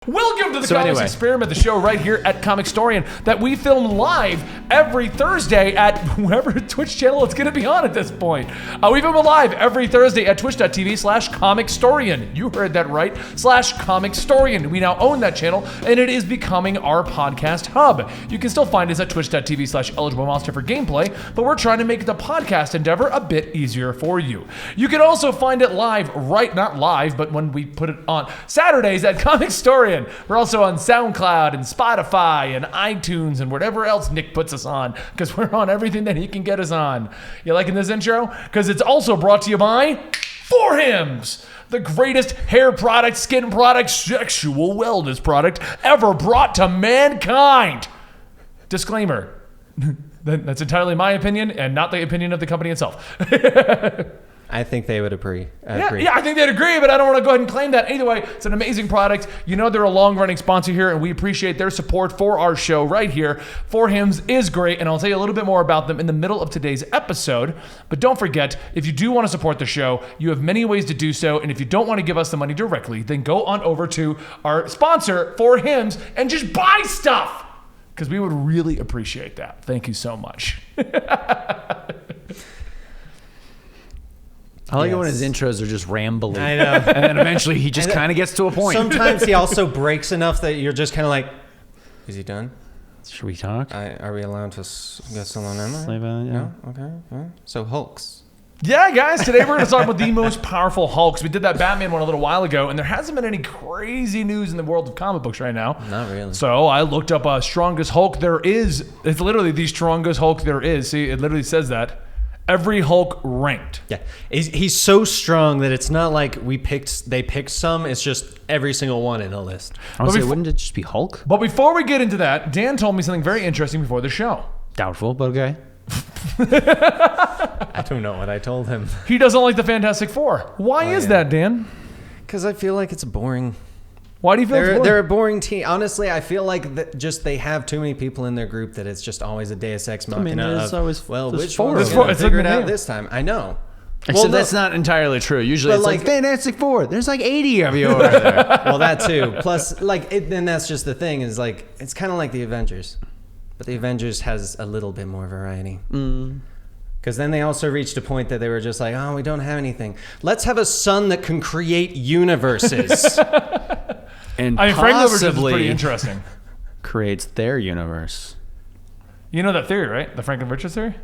Welcome to the Comics Experiment, the show right here at Comicstorian that we film live every Thursday at whoever Twitch channel it's going to be on at this point. We film it live every Thursday at twitch.tv/Comicstorian. You heard that right, /Comicstorian. We now own that channel, and it is becoming our podcast hub. You can still find us at twitch.tv/Eligible Monster for gameplay, but we're trying to make the podcast endeavor a bit easier for you. You can also find it live, not live, but when we put it on Saturdays at Comicstorian. We're also on SoundCloud and Spotify and iTunes and whatever else Nick puts us on, because we're on everything that he can get us on. You liking this intro? Because it's also brought to you by For Hims, the greatest hair product, skin product, sexual wellness product ever brought to mankind. Disclaimer, that's entirely my opinion and not the opinion of the company itself. I think they would agree. Yeah, I think they'd agree, but I don't want to go ahead and claim that. Either way, it's an amazing product. You know they're a long-running sponsor here, and we appreciate their support for our show right here. For Hims is great, and I'll tell you a little bit more about them in the middle of today's episode. But don't forget, if you do want to support the show, you have many ways to do so, and if you don't want to give us the money directly, then go on over to our sponsor, For Hims, and just buy stuff, because we would really appreciate that. Thank you so much. I like it when his intros are just rambling. I know. And then eventually he just kind of gets to a point. Sometimes he also breaks enough that you're just kind of like, is he done? Should we talk? Are we allowed to get someone in there? Yeah. No? Okay. Yeah. So Hulks. Yeah, guys, today we're going to start with the most powerful Hulks. We did that Batman one a little while ago, and there hasn't been any crazy news in the world of comic books right now. Not really. So I looked up strongest Hulk there is. It's literally the strongest Hulk there is. See, it literally says that. Every Hulk ranked. Yeah, he's so strong that it's not like they picked some. It's just every single one in the list. I would say, wouldn't it just be Hulk? But before we get into that, Dan told me something very interesting before the show. Doubtful, but okay. I don't know what I told him. He doesn't like the Fantastic Four. Why is that, Dan? Because I feel like it's boring. Why do you feel it's boring? They're a boring team. Honestly, I feel like they have too many people in their group that it's just always a Deus Ex Machina. There's always which four. one's going to figure it out this time? I know. Except that's not entirely true. Usually it's like Fantastic Four. There's like 80 of you over there. Well, that too. Plus, then that's just the thing is it's kind of like the Avengers. But the Avengers has a little bit more variety. Because then they also reached a point that they were just like, oh, we don't have anything. Let's have a sun that can create universes. And Franklin Richards is pretty interesting. Creates their universe. You know that theory, right? The Franklin Richards theory?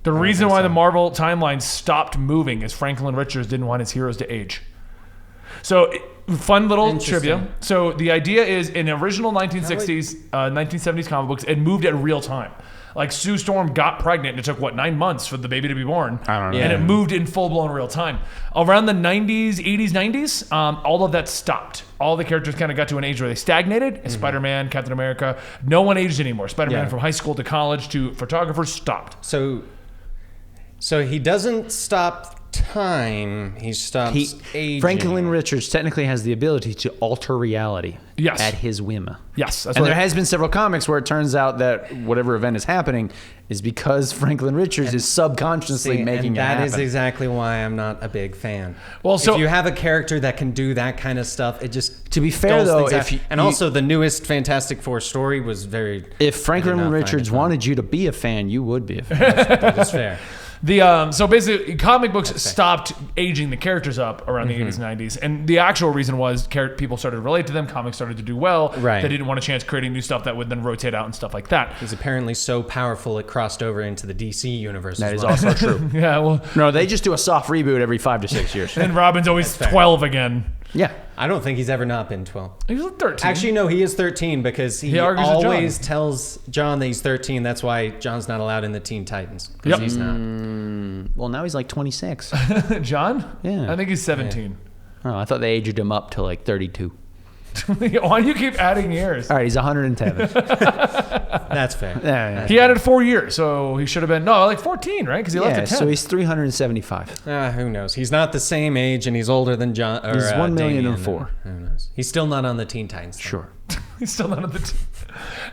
The reason why the Marvel timeline stopped moving is Franklin Richards didn't want his heroes to age. So, fun little trivia. So, the idea is in original 1960s, 1970s comic books, it moved at real time. Like Sue Storm got pregnant and it took 9 months for the baby to be born. I don't know. And it moved in full-blown real time. Around the 90s, 80s, 90s, all of that stopped. All the characters kind of got to an age where they stagnated. Spider-Man, Captain America, no one aged anymore. Spider-Man from high school to college to photographers stopped. So he doesn't stop time. He stops aging. Franklin Richards technically has the ability to alter reality at his whim. Yes. And there has been several comics where it turns out that whatever event is happening is because Franklin Richards is subconsciously making it happen. That is exactly why I'm not a big fan. Well, so if you have a character that can do that kind of stuff, it just to be fair though, also the newest Fantastic Four story was very. If Franklin Richards wanted you to be a fan, you would be a fan. That is fair. So basically, comic books stopped aging the characters up around the 80s and 90s, and the actual reason was people started to relate to them, comics started to do well, they didn't want a chance creating new stuff that would then rotate out and stuff like that. He's apparently so powerful it crossed over into the DC universe That is also true. Yeah, well... No, they just do a soft reboot every 5 to 6 years. And Robin's always 12 again. Yeah. I don't think he's ever not been 12. He was 13. Actually, no, he is 13 because he always tells John that he's 13. That's why John's not allowed in the Teen Titans. Because he's not. Well, now he's like 26. John? Yeah. I think he's 17. Yeah. Oh, I thought they aged him up to like 32. Why do you keep adding years? All right, he's 110. That's fair. Yeah. He added 4 years, so he should have been, like 14, right? Because he left at 10. So he's 375. Who knows? He's not the same age, and he's older than John. Or, he's 1,000,004. Who knows? He's still not on the Teen Titans. Sure. He's still not on the team.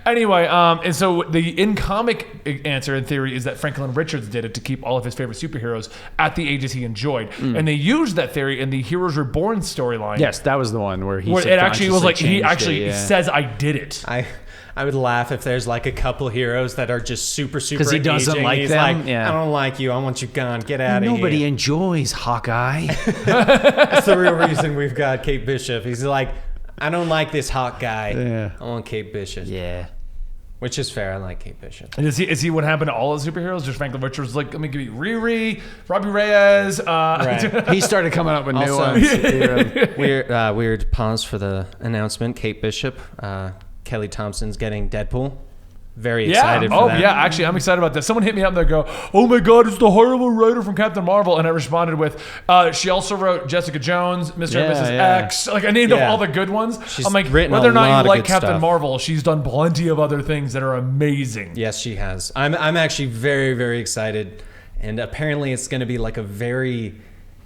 Anyway, and so the in-comic answer in theory is that Franklin Richards did it to keep all of his favorite superheroes at the ages he enjoyed. And they used that theory in the Heroes Reborn storyline. Yes, that was the one where he Where it actually was like, he subconsciously actually changed it, yeah. says, I did it. I would laugh if there's like a couple heroes that are just super 'Cause he doesn't aging. like He's them? like, Yeah. I don't like you. I want you gone. Get out of here. Nobody enjoys Hawkeye. That's the real reason we've got Kate Bishop. He's like, I don't like this hot guy. Yeah. I want Kate Bishop. Yeah. Which is fair. I like Kate Bishop. And is he what happened to all the superheroes? Just Franklin Richards like, let me give you Riri, Robbie Reyes. Right. He started coming up with new Also- ones. Yeah. Weird pause for the announcement. Kate Bishop, Kelly Thompson's getting Deadpool. Very excited for that. Yeah, actually, I'm excited about this. Someone hit me up and they go, oh my God, it's the horrible writer from Captain Marvel. And I responded with, she also wrote Jessica Jones, Mr. and Mrs. Yeah. X. Like, I named Yeah. all the good ones. She's I'm like, written whether a or not lot you of like good Captain stuff. Marvel, she's done plenty of other things that are amazing. Yes, she has. I'm actually very, very excited. And apparently it's going to be like a very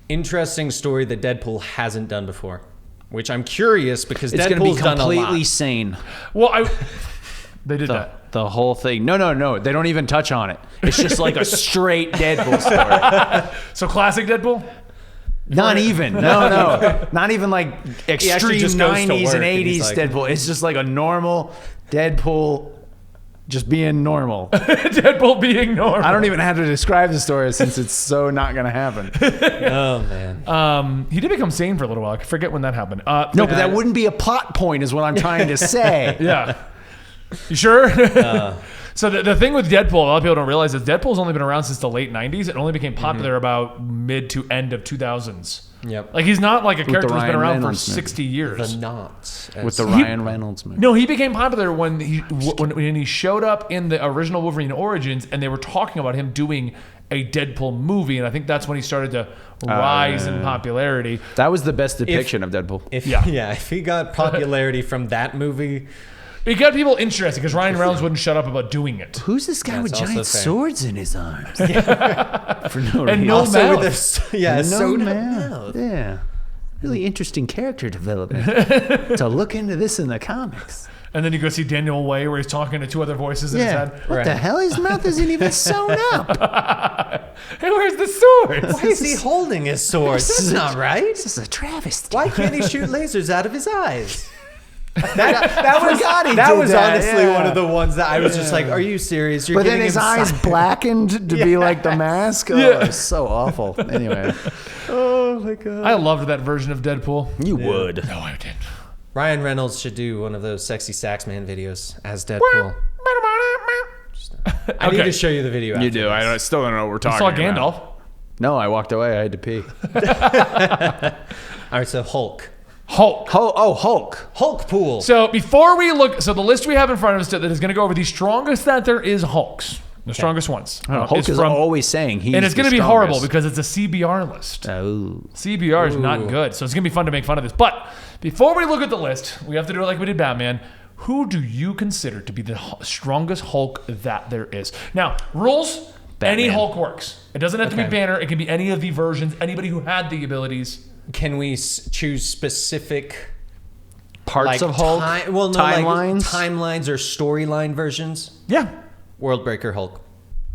interesting story that Deadpool hasn't done before. Which I'm curious because It's going to be Deadpool's done a completely lot. sane. Well, they did that. The whole thing. No. They don't even touch on it. It's just like a straight Deadpool story. So classic Deadpool? Not even. No. Not even like actually extreme just goes to 90s work and and 80s he's like- Deadpool. It's just like a normal Deadpool just being normal. Deadpool being normal. I don't even have to describe the story since it's so not going to happen. Oh, man. He did become sane for a little while. I forget when that happened. No, but that wouldn't be a plot point is what I'm trying to say. Yeah. You sure? So the thing with Deadpool, a lot of people don't realize is Deadpool's only been around since the late 90s. It only became popular about mid to end of 2000s. Yep. Like, he's not like a character who's been Ryan around Reynolds for movie. 60 years. The knots. With the Ryan Reynolds movie. No, he became popular when he showed up in the original Wolverine Origins, and they were talking about him doing a Deadpool movie, and I think that's when he started to rise in popularity. That was the best depiction of Deadpool. If he got popularity from that movie, It got people interested because Ryan Reynolds wouldn't shut up about doing it. Who's this guy with That's also giant fair. swords in his arms? For no And reason. no also mouth. with this, No soda mouth. mouth. Yeah. Really interesting character development. To look into this in the comics. And then you go see Daniel Way where he's talking to two other voices in his Yeah. head. What the hell? His mouth isn't even sewn up. Hey, where's the sword? Why is he holding his sword? That's not right. This is a travesty. Why can't he shoot lasers out of his eyes? That forgot he that did was that, honestly yeah. one of the ones that I was just like, are you serious? You're But then giving his him eyes sci- blackened to be like the mask. Oh, it's so awful. Anyway. Oh my god. I loved that version of Deadpool. You would. No, I didn't. Ryan Reynolds should do one of those sexy Saxman videos as Deadpool. I need Okay. to show you the video. You after do. this. I still don't know what we're I talking saw about. Gandalf. No, I walked away. I had to pee. All right, so Hulk. Hulk. Hulk. Hulk pool. So before we look, so the list we have in front of us that is going to go over the strongest that there is Hulks. The strongest ones. Hulk is always saying he's and it's going to the be horrible strongest. because it's a CBR list. Oh. CBR is not good, so it's going to be fun to make fun of this. But before we look at the list, we have to do it like we did Batman. Who do you consider to be the strongest Hulk that there is? Now, rules, any Batman. Hulk works. It doesn't have to be Okay. Banner. It can be any of the versions, anybody who had the abilities. Can we choose specific Parts of Hulk? timelines? Timelines? Timelines or storyline versions? Yeah. Worldbreaker Hulk.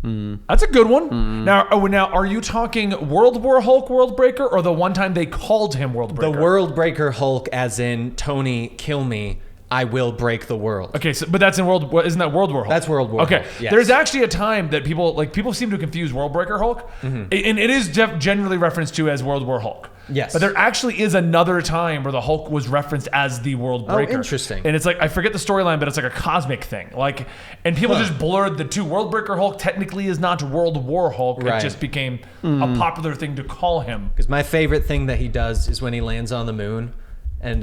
That's a good one. Now, are you talking World War Hulk, Worldbreaker, or the one time they called him Worldbreaker? The Worldbreaker Hulk, as in Tony, kill me, I will break the world. Okay, so, but that's in isn't that World War Hulk? That's World War Okay, Hulk, yes. there's actually a time that people seem to confuse Worldbreaker Hulk, and it is generally referenced to as World War Hulk. Yes. But there actually is another time where the Hulk was referenced as the Worldbreaker. Oh, interesting. And it's like, I forget the storyline, but it's like a cosmic thing. Like, and people just blurred the two. Worldbreaker Hulk technically is not World War Hulk. Right. It just became a popular thing to call him. Because my favorite thing that he does is when he lands on the moon and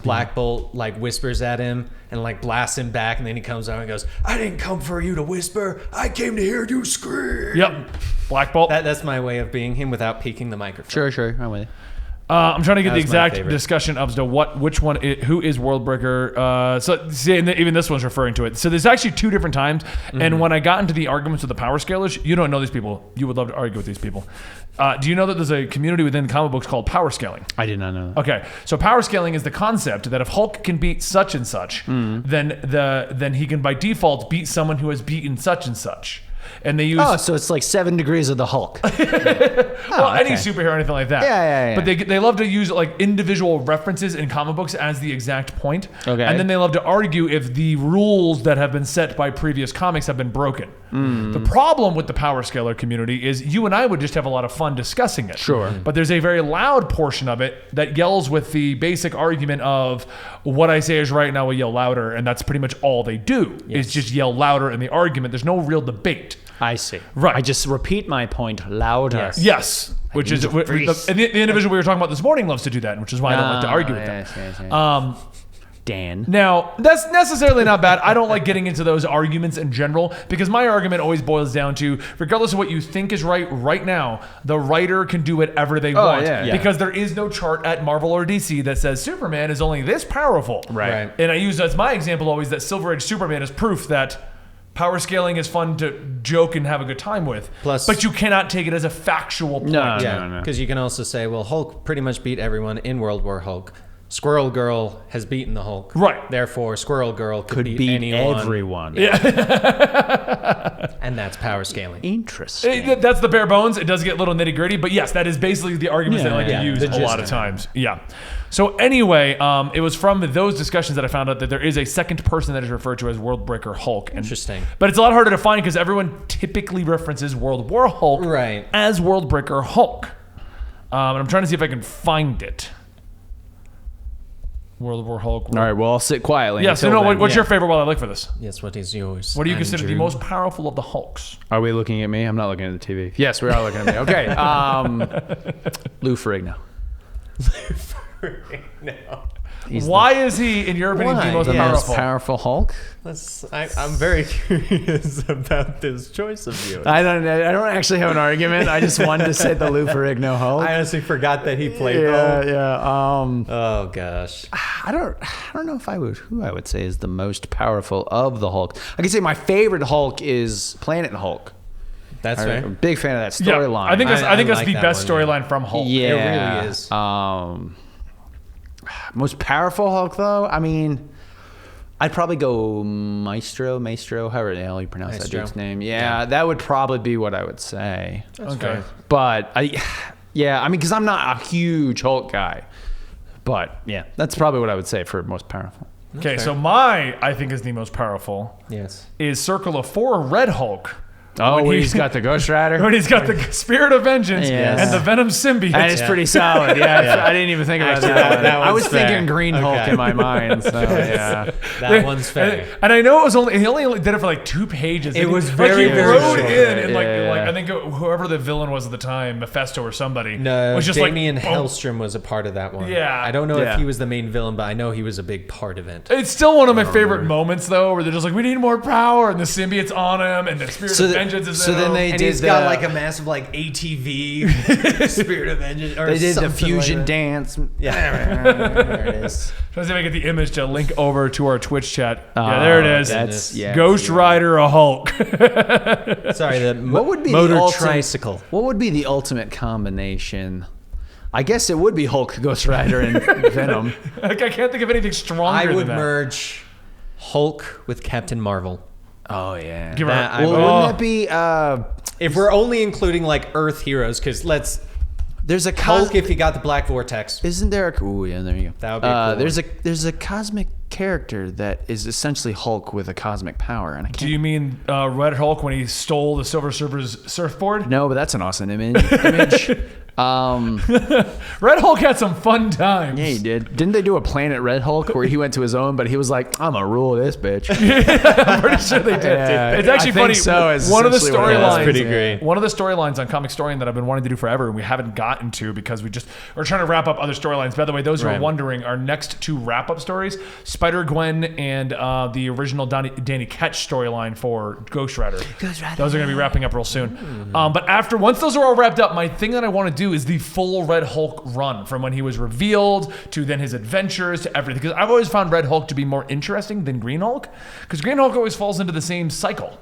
Black Bolt like whispers at him and like blasts him back, and then he comes out and goes, I didn't come for you to whisper, I came to hear you scream. Yep. Black Bolt. That's my way of being him without peeking the microphone. Sure. I'm with you. I'm trying to get That the was my exact favorite. discussion of which one, who is Worldbreaker. So see, and even this one's referring to it. So there's actually two different times. And when I got into the arguments with the power scalers, you don't know these people. You would love to argue with these people. Do you know that there's a community within comic books called power scaling? I did not know that. Okay, so power scaling is the concept that if Hulk can beat such and such, then he can by default beat someone who has beaten such and such. And they use So it's like 7 degrees of the Hulk. any superhero or anything like that. Yeah. But they love to use like individual references in comic books as the exact point. Okay. And then they love to argue if the rules that have been set by previous comics have been broken. The problem with the power scaler community is you and I would just have a lot of fun discussing it. Sure. But there's a very loud portion of it that yells with the basic argument of what I say is right and I will yell louder, and that's pretty much all they do is just yell louder in the argument. There's no real debate. I see. Right. I just repeat my point louder. Yes, which is the individual we were talking about this morning loves to do that, which is why I don't like to argue with them. Yes. Dan. Now, that's necessarily not bad. I don't like getting into those arguments in general because my argument always boils down to, regardless of what you think is right now, the writer can do whatever they want yeah. because there is no chart at Marvel or DC that says Superman is only this powerful. Right. And I use as my example always that Silver Age Superman is proof that power scaling is fun to joke and have a good time with. Plus- but you cannot take it as a factual point. No. Yeah, because you can also say, well, Hulk pretty much beat everyone in World War Hulk. Squirrel Girl has beaten the Hulk. Right. Therefore, Squirrel Girl could beat Beat anyone. everyone. And that's power scaling. Interesting. That's the bare bones. It does get a little nitty gritty, but yes, that is basically the arguments that I like to use the a gist lot of times. Yeah. So anyway, it was from those discussions that I found out that there is a second person that is referred to as Worldbreaker Hulk. Interesting. But it's a lot harder to find because everyone typically references World War Hulk Right. as Worldbreaker Hulk. And I'm trying to see if I can find it. World War Hulk. All right, well, I'll sit quietly. Yeah, so until no, then. what's your favorite while I look for this? Yes, what is yours? What do you consider the Andrew? most powerful of the Hulks? Are we looking at me? I'm not looking at the TV. Yes, we are looking at me. Okay. Lou Ferrigno. No. Why is he, in your opinion, the Why? most Yeah. powerful? Powerful Hulk? I'm very curious about this choice of yours. I don't actually have an argument. I just wanted to say the Lou Ferrigno Hulk. I honestly forgot that he played yeah, Hulk. yeah. Oh gosh. I don't know if who I would say is the most powerful of the Hulk. I can say my favorite Hulk is Planet Hulk. That's I'm a fair. big fan of that Yeah, storyline. I think that's like the that best one, yeah. storyline from Hulk. yeah, It really is. Most powerful Hulk, though. I mean, I'd probably go Maestro, however the hell you pronounce that Maestro. dude's name. Yeah, that would probably be what I would say. Okay. fair. But I mean, because I'm not a huge Hulk guy. But yeah, that's probably what I would say for most powerful. Okay, fair. so I think is the most powerful Yes. is Circle of 4 Red Hulk. Oh, When when he- he's got the Ghost Rider. When he's got the Spirit of Vengeance Yes. and the Venom symbiote. That is pretty solid. Yeah, I didn't even think about Actually, that. that I was one's fair. thinking Green Hulk Okay. in my mind. So yeah. That one's fair. And I know it was he only did it for like 2 pages. It was Like, very, he very wrote short. in and like Yeah. I think whoever the villain was at the time, Mephisto or somebody, No, was just Damien like boom. Hellstrom was a part of that one. Yeah. I don't know Yeah. if he was the main villain, but I know he was a big part of it. It's still one of my favorite moments though, where they're just like, we need more power, and the symbiote's on him, and the Spirit of Vengeance is so in then him. they And did he's got the- like a massive like ATV Spirit of Vengeance. Or They did the something fusion like that. dance. Yeah. There it is. Trying to see if I get the image to link over to our Twitch chat. Yeah, there it is. That's Ghost Rider, a Hulk. Sorry, the What would be motor the ultimate, tricycle? What would be the ultimate combination? I guess it would be Hulk, Ghost Rider, and Venom. Like, I can't think of anything stronger I would than that. merge Hulk with Captain Marvel. Oh yeah. Give her That a- I Well, would- wouldn't that be? If we're only including like Earth heroes, because There's a Hulk if he got the Black Vortex. Isn't there a? Ooh, yeah, there you go. That would be a cool There's a cosmic character that is essentially Hulk with a cosmic power, and I Do can't. you mean Red Hulk when he stole the Silver Surfer's surfboard? No, but that's an awesome image. Red Hulk had some fun times. Yeah, he did. Didn't they do a Planet Red Hulk where he went to his own, but he was like, "I'm gonna rule this bitch." I'm pretty sure they did. Yeah, It's actually I think funny. so, is One of the essentially what it storylines. was. That's pretty great. One of the storylines on Comicstorian that I've been wanting to do forever, and we haven't gotten to because we're trying to wrap up other storylines. By the way, those who are Right. wondering, our next 2 wrap-up stories: Spider-Gwen and the original Danny Ketch storyline for Ghost Rider. Those are going to be wrapping up real soon. But once those are all wrapped up, my thing that I want to do is the full Red Hulk run from when he was revealed to then his adventures to everything. Because I've always found Red Hulk to be more interesting than Green Hulk. Because Green Hulk always falls into the same cycle.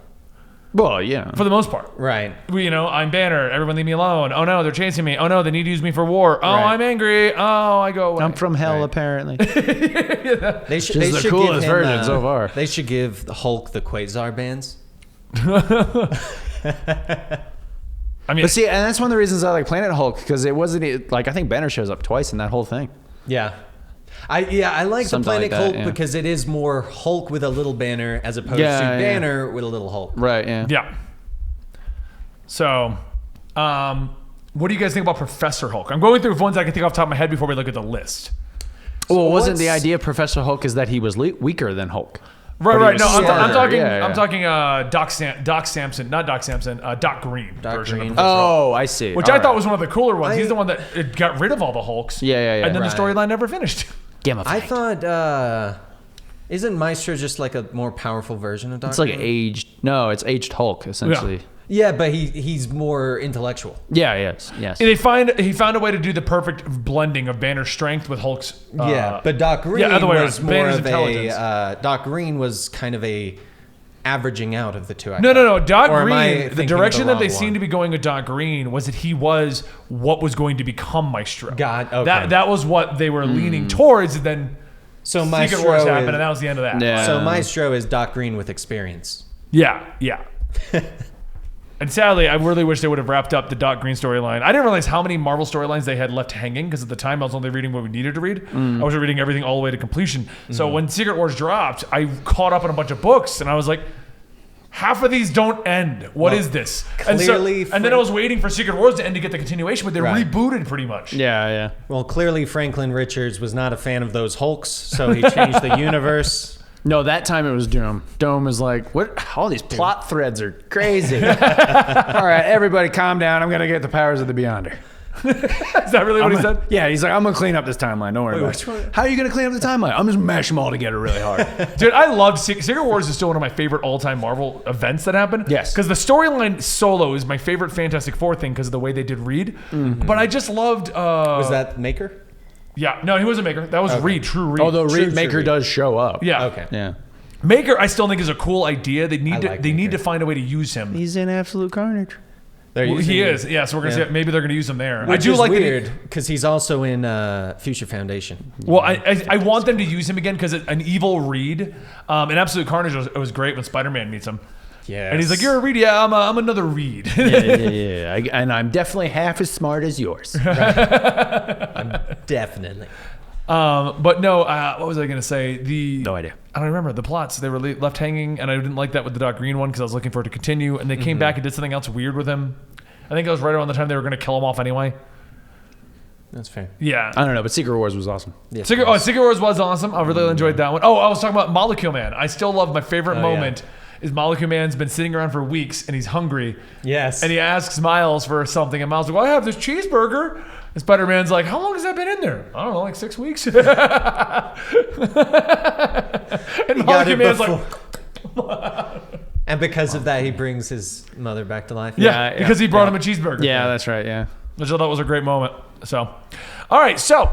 Well, yeah. For the most part. Right. I'm Banner. Everyone leave me alone. Oh no, they're chasing me. Oh no, they need to use me for war. Oh, Right. I'm angry. Oh, I go away. I'm from hell, Right. apparently. They should. Just They the should coolest give him, version so far. They should give Hulk the Quasar bands. I mean, But see, and that's one of the reasons I like Planet Hulk, because it wasn't like, I think Banner shows up twice in that whole thing. Yeah. I like the Something Planet like that, Hulk yeah. because it is more Hulk with a little Banner as opposed to Banner with a little Hulk. Right, yeah. yeah. So, what do you guys think about Professor Hulk? I'm going through ones I can think off the top of my head before we look at the list. Well, wasn't the what's- idea of Professor Hulk is that he was weaker than Hulk? Right, But he right. was No, I'm smarter. talking. Yeah, yeah. I'm talking. Doc Samson, not Doc Samson. Doc Green. Doc version Green. Of Professor Hulk. Oh, I see. Which All I thought right. was one of the cooler ones. I- He's the one that it got rid of all the Hulks. Yeah, yeah, yeah. And then Right. the storyline never finished. Gamma I Fight. thought, isn't Maestro just like a more powerful version of Doctor? It's like aged. No, it's aged Hulk, essentially. Yeah, but he's more intellectual. Yeah, yes, yes. He found a way to do the perfect blending of Banner's strength with Hulk's. But Doc Green other way was around. more Banner's of intelligence. Doc Green was kind of a averaging out of the two. No. Doc Or am I Green, thinking the of direction the that they wrong seemed one? to be going with Doc Green was that he was what was going to become Maestro. Okay. That was what they were leaning towards. And then So Secret Maestro Wars is, happened, and that was the end of that. Yeah. So Maestro is Doc Green with experience. Yeah. And sadly, I really wish they would have wrapped up the Doc Green storyline. I didn't realize how many Marvel storylines they had left hanging because at the time I was only reading what we needed to read. I wasn't reading everything all the way to completion. So when Secret Wars dropped, I caught up on a bunch of books, and I was like, half of these don't end. What is this? clearly and then I was waiting for Secret Wars to end to get the continuation, but they Right. rebooted pretty much. Yeah, yeah. Well, clearly Franklin Richards was not a fan of those Hulks, so he changed the universe. No, that time it was Doom. Doom was like, "What? All these plot threads are crazy." All right, everybody, calm down. I'm gonna get the powers of the Beyonder. Is that really what he said? Yeah, he's like, "I'm gonna clean up this timeline. Don't worry about which it." one? How are you gonna clean up the timeline? I'm just mash them all together really hard. Dude, I loved Secret Wars is still one of my favorite all-time Marvel events that happened. Yes. Because the storyline solo is my favorite Fantastic Four thing because of the way they did Reed. But I just loved... Was that Maker? Yeah. No, he wasn't Maker. That was Reed, true Reed. Although True, Maker true. does show up. Yeah. Okay. Yeah. Maker, I still think is a cool idea. They need like need Maker. to find a way to use him. He's in absolute carnage. They're Well, using he him. is. Yeah. So we're gonna Yeah. see. Maybe they're gonna use him there. Which I do is like that he- weird because he's also in Future Foundation. Well, I want them to use him again because an evil Reed, in Absolute Carnage was great when Spider-Man meets him. Yeah. And he's like, "You're a Reed, yeah. I'm another Reed." Yeah. And I'm definitely half as smart as yours. Definitely. But no, what was I going to say? No idea. I don't remember. The plots, they were left hanging, and I didn't like that with the Doc Green one because I was looking for it to continue, and they came back and did something else weird with him. I think it was right around the time they were going to kill him off anyway. That's fair. Yeah. I don't know, but Secret Wars was awesome. Yes, Secret Wars was awesome. I really enjoyed that one. Oh, I was talking about Molecule Man. I still love my favorite moment is Molecule Man's been sitting around for weeks, and he's hungry. Yes. And he asks Miles for something, and Miles is like, well, I have this cheeseburger. And Spider-Man's like, how long has that been in there? I don't know, like 6 weeks. And Molecule Man's like, and because of that, he brings his mother back to life. yeah, because he brought him a cheeseburger. Yeah, that's right. Yeah. Which I thought was a great moment. So, all right, so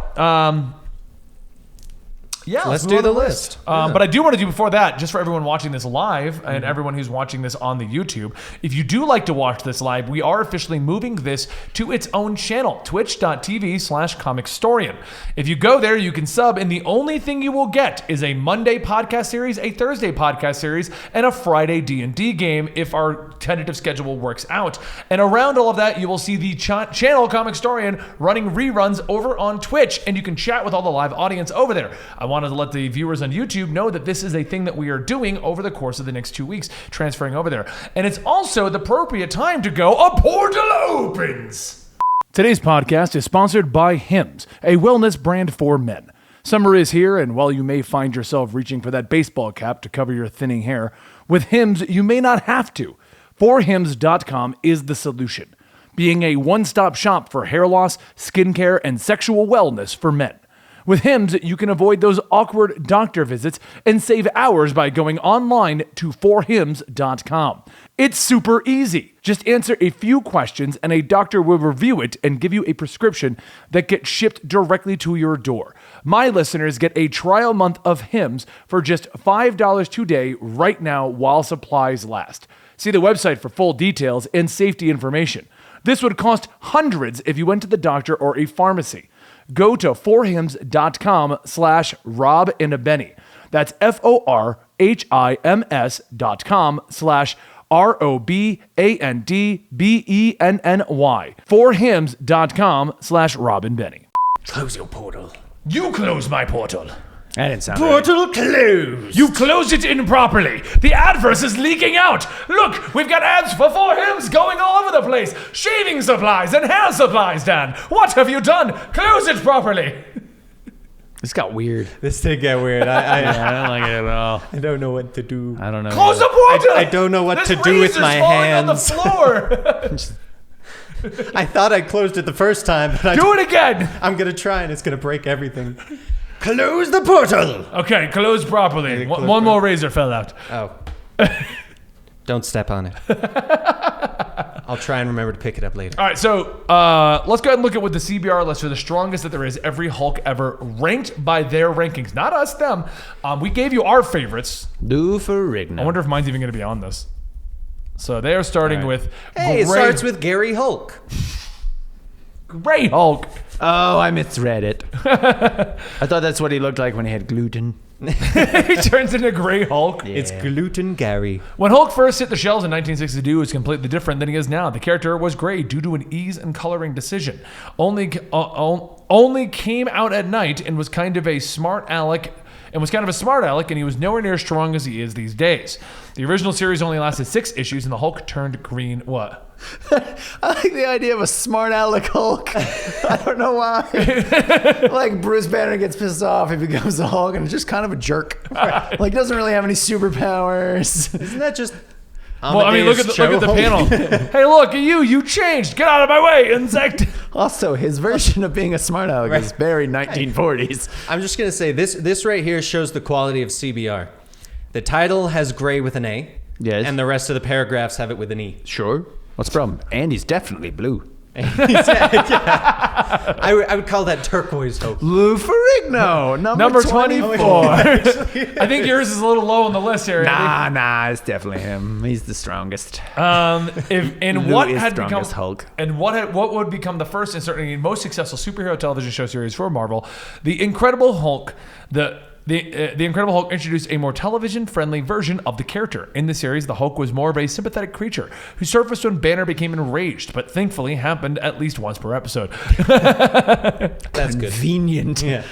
yeah, Let's move do on the to list. But I do want to do before that, just for everyone watching this live and everyone who's watching this on the YouTube, if you do like to watch this live, we are officially moving this to its own channel, twitch.tv/Comicstorian. If you go there, you can sub, and the only thing you will get is a Monday podcast series, a Thursday podcast series, and a Friday D&D game if our tentative schedule works out. And around all of that, you will see the channel Comicstorian running reruns over on Twitch, and you can chat with all the live audience over there. I wanted to let the viewers on YouTube know that this is a thing that we are doing over the course of the next 2 weeks, transferring over there. And it's also the appropriate time to go, a portal opens! Today's podcast is sponsored by Hims, a wellness brand for men. Summer is here, and while you may find yourself reaching for that baseball cap to cover your thinning hair, with Hims, you may not have to. ForHims.com is the solution, being a one-stop shop for hair loss, skincare, and sexual wellness for men. With Hims, you can avoid those awkward doctor visits and save hours by going online to forhims.com. It's super easy. Just answer a few questions and a doctor will review it and give you a prescription that gets shipped directly to your door. My listeners get a trial month of Hims for just $5 today right now while supplies last. See the website for full details and safety information. This would cost hundreds if you went to the doctor or a pharmacy. Go to forhims.com/Rob and a Benny. That's forhims.com/ROBANDBENNY. Forhims.com/Rob and Benny. Close your portal. You close my portal. That didn't sound Portal closed. You closed it improperly. The adverse is leaking out. Look, we've got ads for 4Hims going all over the place. Shaving supplies and hair supplies, Dan. What have you done? Close it properly. This got weird. This did get weird. I don't like it at all. I don't know what to do. I don't know. Close the portal. I don't know what This to do with my razor's falling hands. on the floor. I thought I closed it the first time, but Do it again. I'm going to try and it's going to break everything. Close the portal. Okay, close properly. close One more razor fell out. Oh. Don't step on it. I'll try and remember to pick it up later. All right, so let's go ahead and look at what the CBR lists are the strongest that there is every Hulk ever, ranked by their rankings. Not us, them. We gave you our favorites. Lou Ferrigno. I wonder if mine's even going to be on this. So they are starting with Hey, it starts with Gary Hulk. Gray Hulk. Oh, I misread it. I thought that's what he looked like when he had gluten. He turns into Gray Hulk. Yeah. It's Gluten Gary. When Hulk first hit the shelves in 1962, he was completely different than he is now. The character was gray due to an ease and coloring decision. Only came out at night and was kind of a smart aleck. And he was nowhere near as strong as he is these days. The original series only lasted 6 issues, and the Hulk turned green. What? I like the idea of a smart aleck Hulk. I don't know why. Like Bruce Banner gets pissed off, he becomes the Hulk, and it's just kind of a jerk. Like doesn't really have any superpowers. Isn't that just... Well, I mean, look at the panel. Hey, look at you! You changed. Get out of my way, insect. Also, his version of being a smart aleck is very 1940s. I'm just going to say, this right here shows the quality of CBR. The title has gray with an A. Yes. And the rest of the paragraphs have it with an E. Sure. What's the problem? Andy's definitely blue. Yeah. I would call that turquoise Hulk. Lou Ferrigno, Number 24. I I think yours is a little low on the list here. Andy. Nah, it's definitely him. He's the strongest. What would become the first and certainly most successful superhero television show series for Marvel, The Incredible Hulk. The Incredible Hulk introduced a more television-friendly version of the character. In the series, the Hulk was more of a sympathetic creature who surfaced when Banner became enraged, but thankfully happened at least once per episode. That's good. Convenient. Yeah.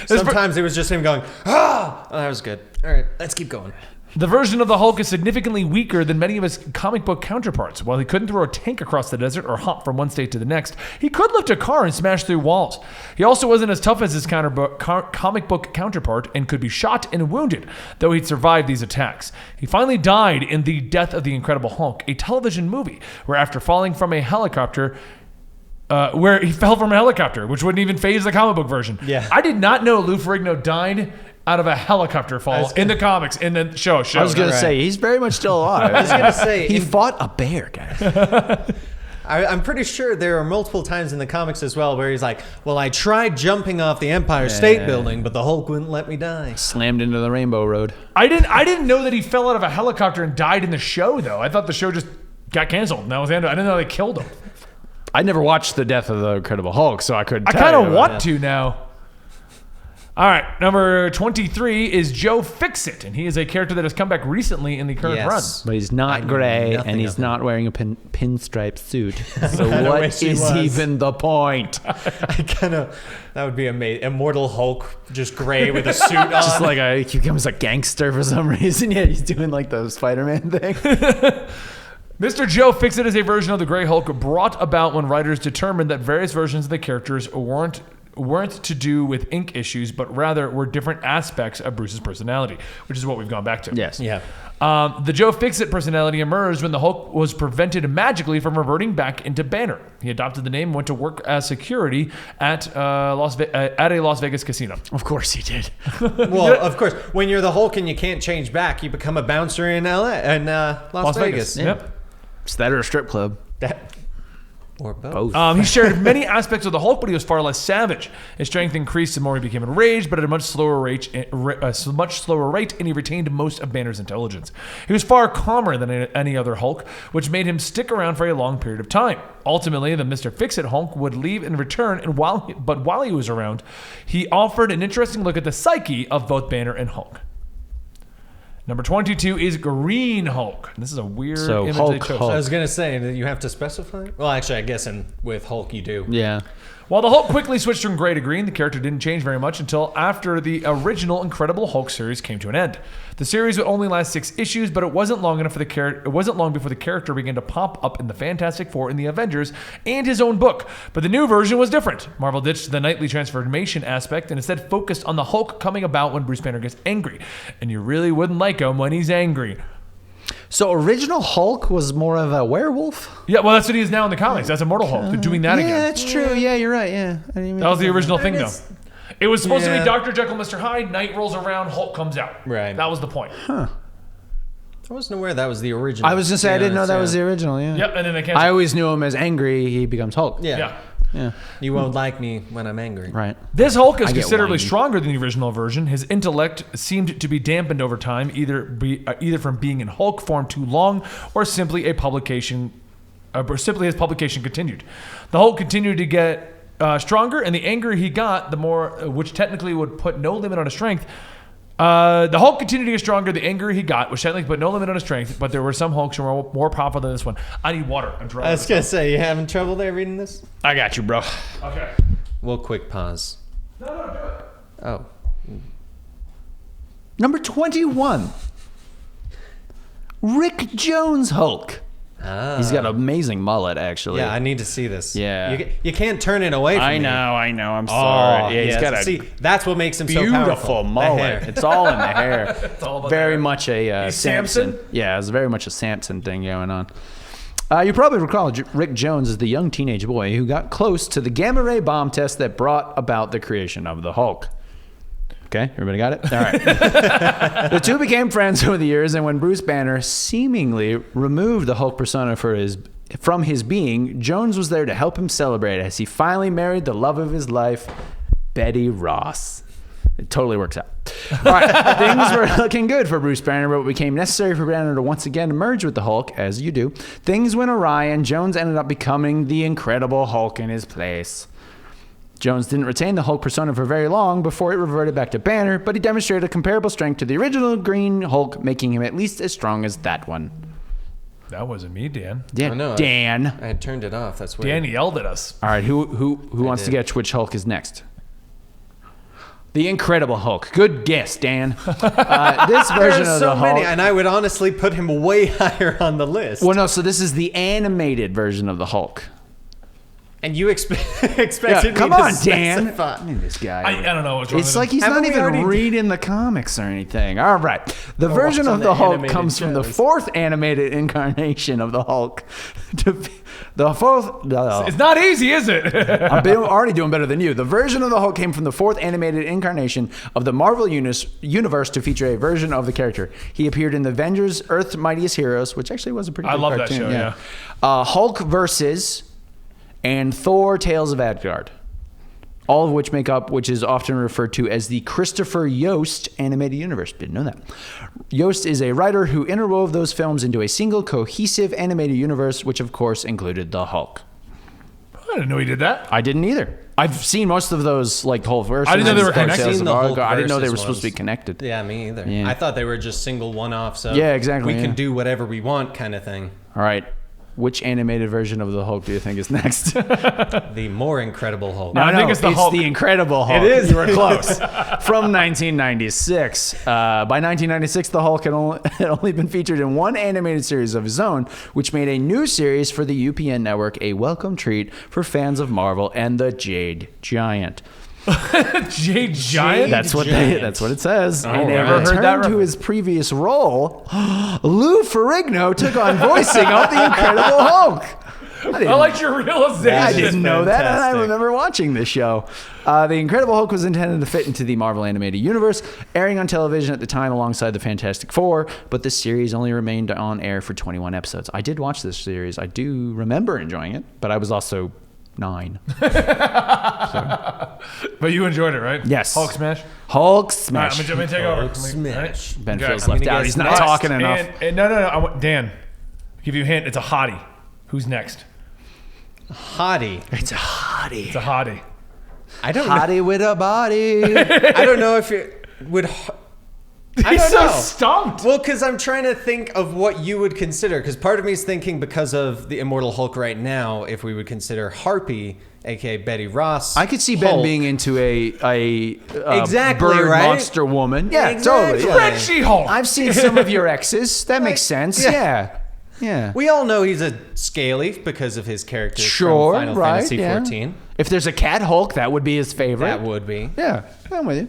Sometimes it was just him going, ah! Oh, that was good. All right, let's keep going. The version of the Hulk is significantly weaker than many of his comic book counterparts. While he couldn't throw a tank across the desert or hop from one state to the next, he could lift a car and smash through walls. He also wasn't as tough as his comic book counterpart and could be shot and wounded, though he'd survived these attacks. He finally died in The Death of the Incredible Hulk, a television movie where after falling from a helicopter... where he fell from a helicopter, which wouldn't even phase the comic book version. Yeah. I did not know Lou Ferrigno died out of a helicopter fall in the comics, in the show. I was going to say, he's very much still alive. I was going to say... He fought a bear, guys. I'm pretty sure there are multiple times in the comics as well where he's like, well, I tried jumping off the Empire State Building, but the Hulk wouldn't let me die. Slammed into the Rainbow Road. I didn't know that he fell out of a helicopter and died in the show, though. I thought the show just got canceled, and that was the end of it. I didn't know they killed him. I never watched The Death of the Incredible Hulk, so I couldn't tell I kind of you. want to now. All right, number 23 is Joe Fixit, and he is a character that has come back recently in the current run. But he's not gray, and he's not wearing a pinstripe suit. So what is even the point? That would be amazing. Immortal Hulk, just gray with a suit on. Just like he becomes a gangster for some reason. Yeah, he's doing like the Spider-Man thing. Mr. Joe Fixit is a version of the Gray Hulk brought about when writers determined that various versions of the characters weren't weren't to do with ink issues, but rather were different aspects of Bruce's personality, which is what we've gone back to. Yes. Yeah. The Joe Fixit personality emerged when the Hulk was prevented magically from reverting back into Banner. He adopted the name and went to work as security at a Las Vegas casino. Of course he did. Well, of course, when you're the Hulk and you can't change back, you become a bouncer in LA and Las Vegas. Yep. It's that or a strip club. That, or both. He shared many aspects of the Hulk, but he was far less savage. His strength increased the more he became enraged, but at a much slower rate, and he retained most of Banner's intelligence. He was far calmer than any other Hulk, which made him stick around for a long period of time. Ultimately, the Mr. Fix-It Hulk would leave and return, and while he was around, he offered an interesting look at the psyche of both Banner and Hulk. Number 22 is Green Hulk. This is a weird image they chose. I was going to say that you have to specify. Well, actually, I guess with Hulk you do. Yeah. While the Hulk quickly switched from gray to green, the character didn't change very much until after the original Incredible Hulk series came to an end. The series would only last 6 issues, but it wasn't long before the character began to pop up in the Fantastic Four and the Avengers and his own book. But the new version was different. Marvel ditched the nightly transformation aspect and instead focused on the Hulk coming about when Bruce Banner gets angry. And you really wouldn't like him when he's angry. So original Hulk was more of a werewolf? Yeah, well, that's what he is now in the comics. That's Immortal Hulk. They're doing that again. Yeah, that's true. Yeah, you're right. Yeah. I didn't even That was the original thing, though. guess- It was supposed to be Yeah. Dr. Jekyll, Mr. Hyde, night rolls around, Hulk comes out. Right. That was the point. I wasn't aware that was the original. I was going to say, I didn't know that was the original. Yeah. Yep, and then they canceled. I always knew him as angry. He becomes Hulk. Yeah. Yeah. Yeah. You won't like me when I'm angry. Right. This Hulk is I get considerably whiny. stronger than the original version. His intellect seemed to be dampened over time, either from being in Hulk form too long, or simply his publication continued. The Hulk continued to get stronger, and the angrier he got, the more, which technically would put no limit on his strength. The Hulk continued to get stronger, the angrier he got, which technically put no limit on his strength, but there were some Hulks who were more powerful than this one. I need water. I'm dry. I was going to say, you having trouble there reading this? I got you, bro. Okay. Well, quick pause. No, do it. Oh. Number 21. Rick Jones Hulk. Ah. He's got an amazing mullet, actually. Yeah, I need to see this. Yeah. You can't turn it away from me. I know. I'm Oh, sorry. Yeah, he's yes. got a See, that's what makes him so powerful. beautiful The mullet. hair. It's all in the hair. It's all about very the hair. much a He's Samson. Samson? Yeah, it's very much a Samson thing going on. You probably recall Rick Jones as the young teenage boy who got close to the gamma ray bomb test that brought about the creation of the Hulk. Okay, everybody got it? All right. The two became friends over the years, and when Bruce Banner seemingly removed the Hulk persona from his being, Jones was there to help him celebrate as he finally married the love of his life, Betty Ross. It totally works out. All right, things were looking good for Bruce Banner, but it became necessary for Banner to once again merge with the Hulk, as you do. Things went awry, and Jones ended up becoming the Incredible Hulk in his place. Jones didn't retain the Hulk persona for very long before it reverted back to Banner, but he demonstrated a comparable strength to the original Green Hulk, making him at least as strong as that one. That wasn't me, Dan. Yeah, Oh, no, Dan. I had turned it off. That's weird. Dan yelled at us. All right, who wants to did. guess which Hulk is next? The Incredible Hulk. Good guess, Dan. This version There's of so the many, Hulk. and I would honestly put him way higher on the list. Well, no. So this is the animated version of the Hulk. And you expected me come to on, Dan. specify. This guy. I don't know what's wrong It's with like him. he's Haven't not we even already- reading the comics or anything. All right. The version what's of on the the Hulk animated comes from the shows? fourth animated incarnation of the Hulk. The fourth. It's not easy, is it? Already doing better than you. The version of the Hulk came from the fourth animated incarnation of the Marvel universe to feature a version of the character. He appeared in the Avengers: Earth's Mightiest Heroes, which actually was a pretty I good love that cartoon, show, yeah. Hulk versus and Thor: Tales of Asgard. All of which is often referred to as the Christopher Yost animated universe. Didn't know that. Yost is a writer who interwove those films into a single cohesive animated universe, which of course included the Hulk. I didn't know he did that. I didn't either. I've seen most of those like whole versions. I didn't know they were Thor: connected. Tales Seen of the Hulk Asgard. I didn't know they were versus supposed to be ones. connected. Yeah, me either. Yeah. I thought they were just single one-off. So Yeah, exactly, We yeah. can do whatever we want, kind of thing. All right. Which animated version of the Hulk do you think is next? The more Incredible Hulk. I think it's the Hulk. the Incredible Hulk. It is. You were close. From 1996. By 1996, the Hulk had only been featured in one animated series of his own, which made a new series for the UPN network a welcome treat for fans of Marvel and the Jade Giant. Jade Giant? That's what it says. Oh, And never in heard that return to his previous role, Lou Ferrigno took on voicing of the Incredible Hulk. I like your realization. I didn't know that, and I fantastic. remember watching this show. The Incredible Hulk was intended to fit into the Marvel Animated Universe, airing on television at the time alongside the Fantastic Four, but this series only remained on air for 21 episodes. I did watch this series. I do remember enjoying it, but I was also 9. But you enjoyed it, right? Yes. Hulk smash? Hulk All right, smash. I'm going to take over. Hulk smash. Ben Okay. feels I'm left gonna out. guess He's not next. talking enough. And no. Dan, I'll give you a hint. It's a hottie. Who's next? Hottie. It's a hottie. It's a hottie. I don't know. Hottie with a body. I don't know if it would. I He's don't so know. stumped. Well, because I'm trying to think of what you would consider. Because part of me is thinking because of the Immortal Hulk right now, if we would consider Harpy, aka Betty Ross. I could see Ben Hulk. being into a Exactly, bird right? monster woman. Yeah, Exactly. totally. Red She-Hulk. I've seen some of your exes. That makes sense. Yeah. We all know he's a scaly because of his character Sure, from Final right, Fantasy yeah. 14. If there's a cat Hulk, that would be his favorite. That would be. Yeah, I'm with you.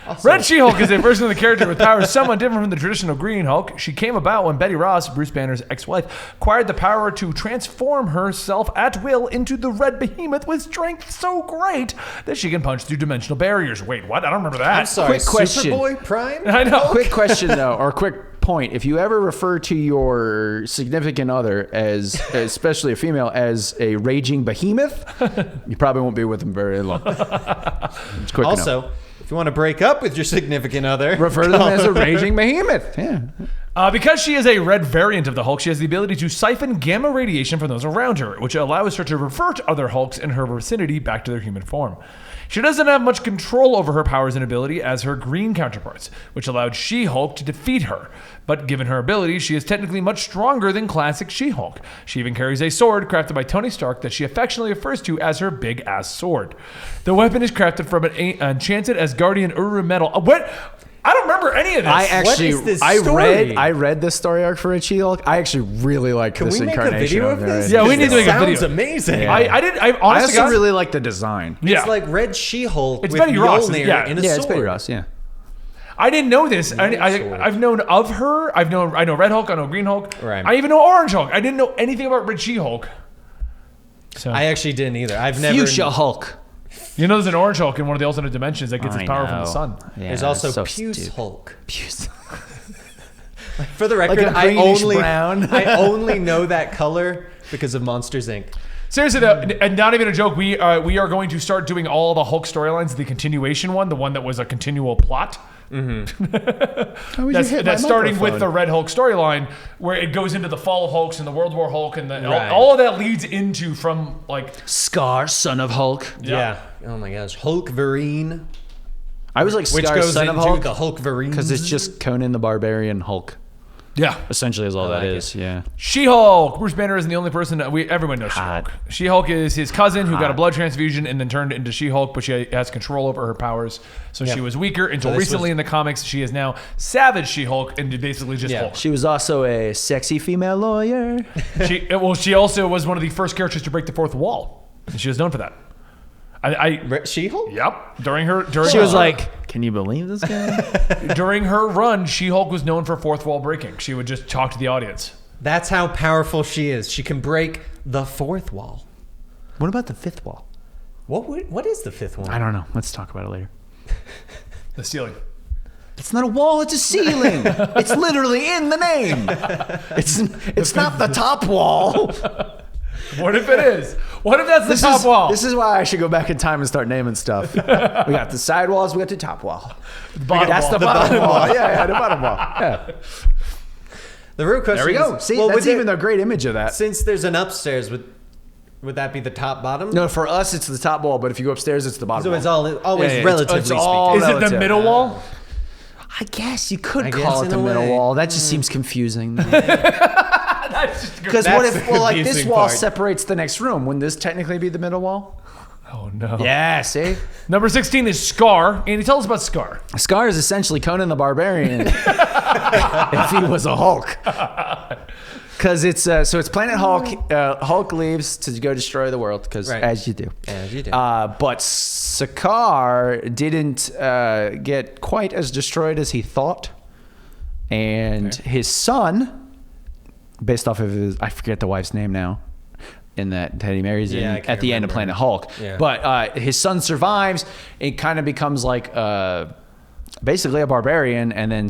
Also, Red She-Hulk is a version of the character with powers somewhat different from the traditional Green Hulk. She came about when Betty Ross, Bruce Banner's ex-wife, acquired the power to transform herself at will into the Red Behemoth with strength so great that she can punch through dimensional barriers. Wait, what? I don't remember that. I'm sorry, Quick question. Superboy Prime? I know. Quick question though, or quick point: if you ever refer to your significant other as, especially a female, as a raging behemoth, you probably won't be with them very long. It's quick enough. Also, if you want to break up with your significant other, Refer to them as a raging behemoth. Yeah. Because she is a red variant of the Hulk, she has the ability to siphon gamma radiation from those around her, which allows her to revert other Hulks in her vicinity back to their human form. She doesn't have much control over her powers and ability as her green counterparts, which allowed She-Hulk to defeat her. But given her ability, she is technically much stronger than classic She-Hulk. She even carries a sword crafted by Tony Stark that she affectionately refers to as her big-ass sword. The weapon is crafted from an enchanted Asgardian Uru metal. What? I don't remember any of this. I actually, is this I story? read this story arc for a She-Hulk. I actually really like Can this we make a incarnation video of her. this? Yeah, we Because need to this make a video. Sounds amazing. Yeah. I I honestly also really like the design. yeah. It's like Red She-Hulk It's with Betty Ross, Mjolnir yeah. in a Yeah, sword. it's Betty Ross. Yeah. I didn't know this. sword. I've known of her. I know Red Hulk. I know Green Hulk. Right. I even know Orange Hulk. I didn't know anything about Red She-Hulk. So I actually didn't either. I've never. Fuchsia Hulk. you know, there's an Orange Hulk in one of the alternate dimensions that gets its power from the sun. Yeah, There's also so Puce stupid. Hulk. Puce. For the record, Like a I greenish only brown. I only know that color because of Monsters Inc. Seriously though, and not even a joke, we are going to start doing all the Hulk storylines, the continuation one, the one that was a continual plot. That's starting with the Red Hulk storyline, where it goes into the fall of Hulks and the World War Hulk, and Right. all of that leads into from like Scar, son of Hulk. Yeah. Oh my gosh, Hulkverine, I was like which Scar, goes son into of Hulk, the Hulkverine because it's just Conan the Barbarian Hulk. yeah. Essentially, is all that like is. Yeah. She-Hulk. Bruce Banner isn't the only person that everyone knows Hot. She-Hulk. She-Hulk is his cousin who got a blood transfusion and then turned into She-Hulk, but she has control over her powers. So she was weaker until this recently was- in the comics. She is now Savage She-Hulk and basically just Yeah. Hulk. She was also a sexy female lawyer. She also was one of the first characters to break the fourth wall. And she was known for that. She-Hulk. Yep. During She was like, "Can you believe this guy?" during her run, She-Hulk was known for fourth wall breaking. She would just talk to the audience. That's how powerful she is. She can break the fourth wall. What about the fifth wall? What is the fifth one? I don't know. Let's talk about it later. The ceiling. It's not a wall, it's a ceiling. It's literally in the name. It's not the top wall. What if it is? What if that's the top wall? This is why I should go back in time and start naming stuff. We got the side walls, we got the top wall. bottom That's wall. the bottom wall. Yeah, the bottom wall. Yeah. The real question There we go. is, See, well, that's would even a great image of that. since there's an upstairs, would that be the top bottom? No, for us, it's the top wall, but if you go upstairs, it's the bottom So wall. it's always Yeah, relatively it's all speaking. Is it the middle wall? I guess you could I call guess it in the a middle way. wall. That just seems confusing. That's just Because That's what if, the well, like this confusing wall part. separates the next room? Wouldn't this technically be the middle wall? Oh no. Yeah, see? Number 16 is Scar. Andy, tell us about Scar. Scar is essentially Conan the Barbarian if he was a Hulk. Because it's Planet Hulk. Hulk leaves to go destroy the world, because as you do. As you do. But Sakaar didn't get quite as destroyed as he thought. And his son, based off of his, I forget the wife's name now, in that he marries in at the end of Planet Hulk. Yeah. But his son survives. It kind of becomes like basically a barbarian, and then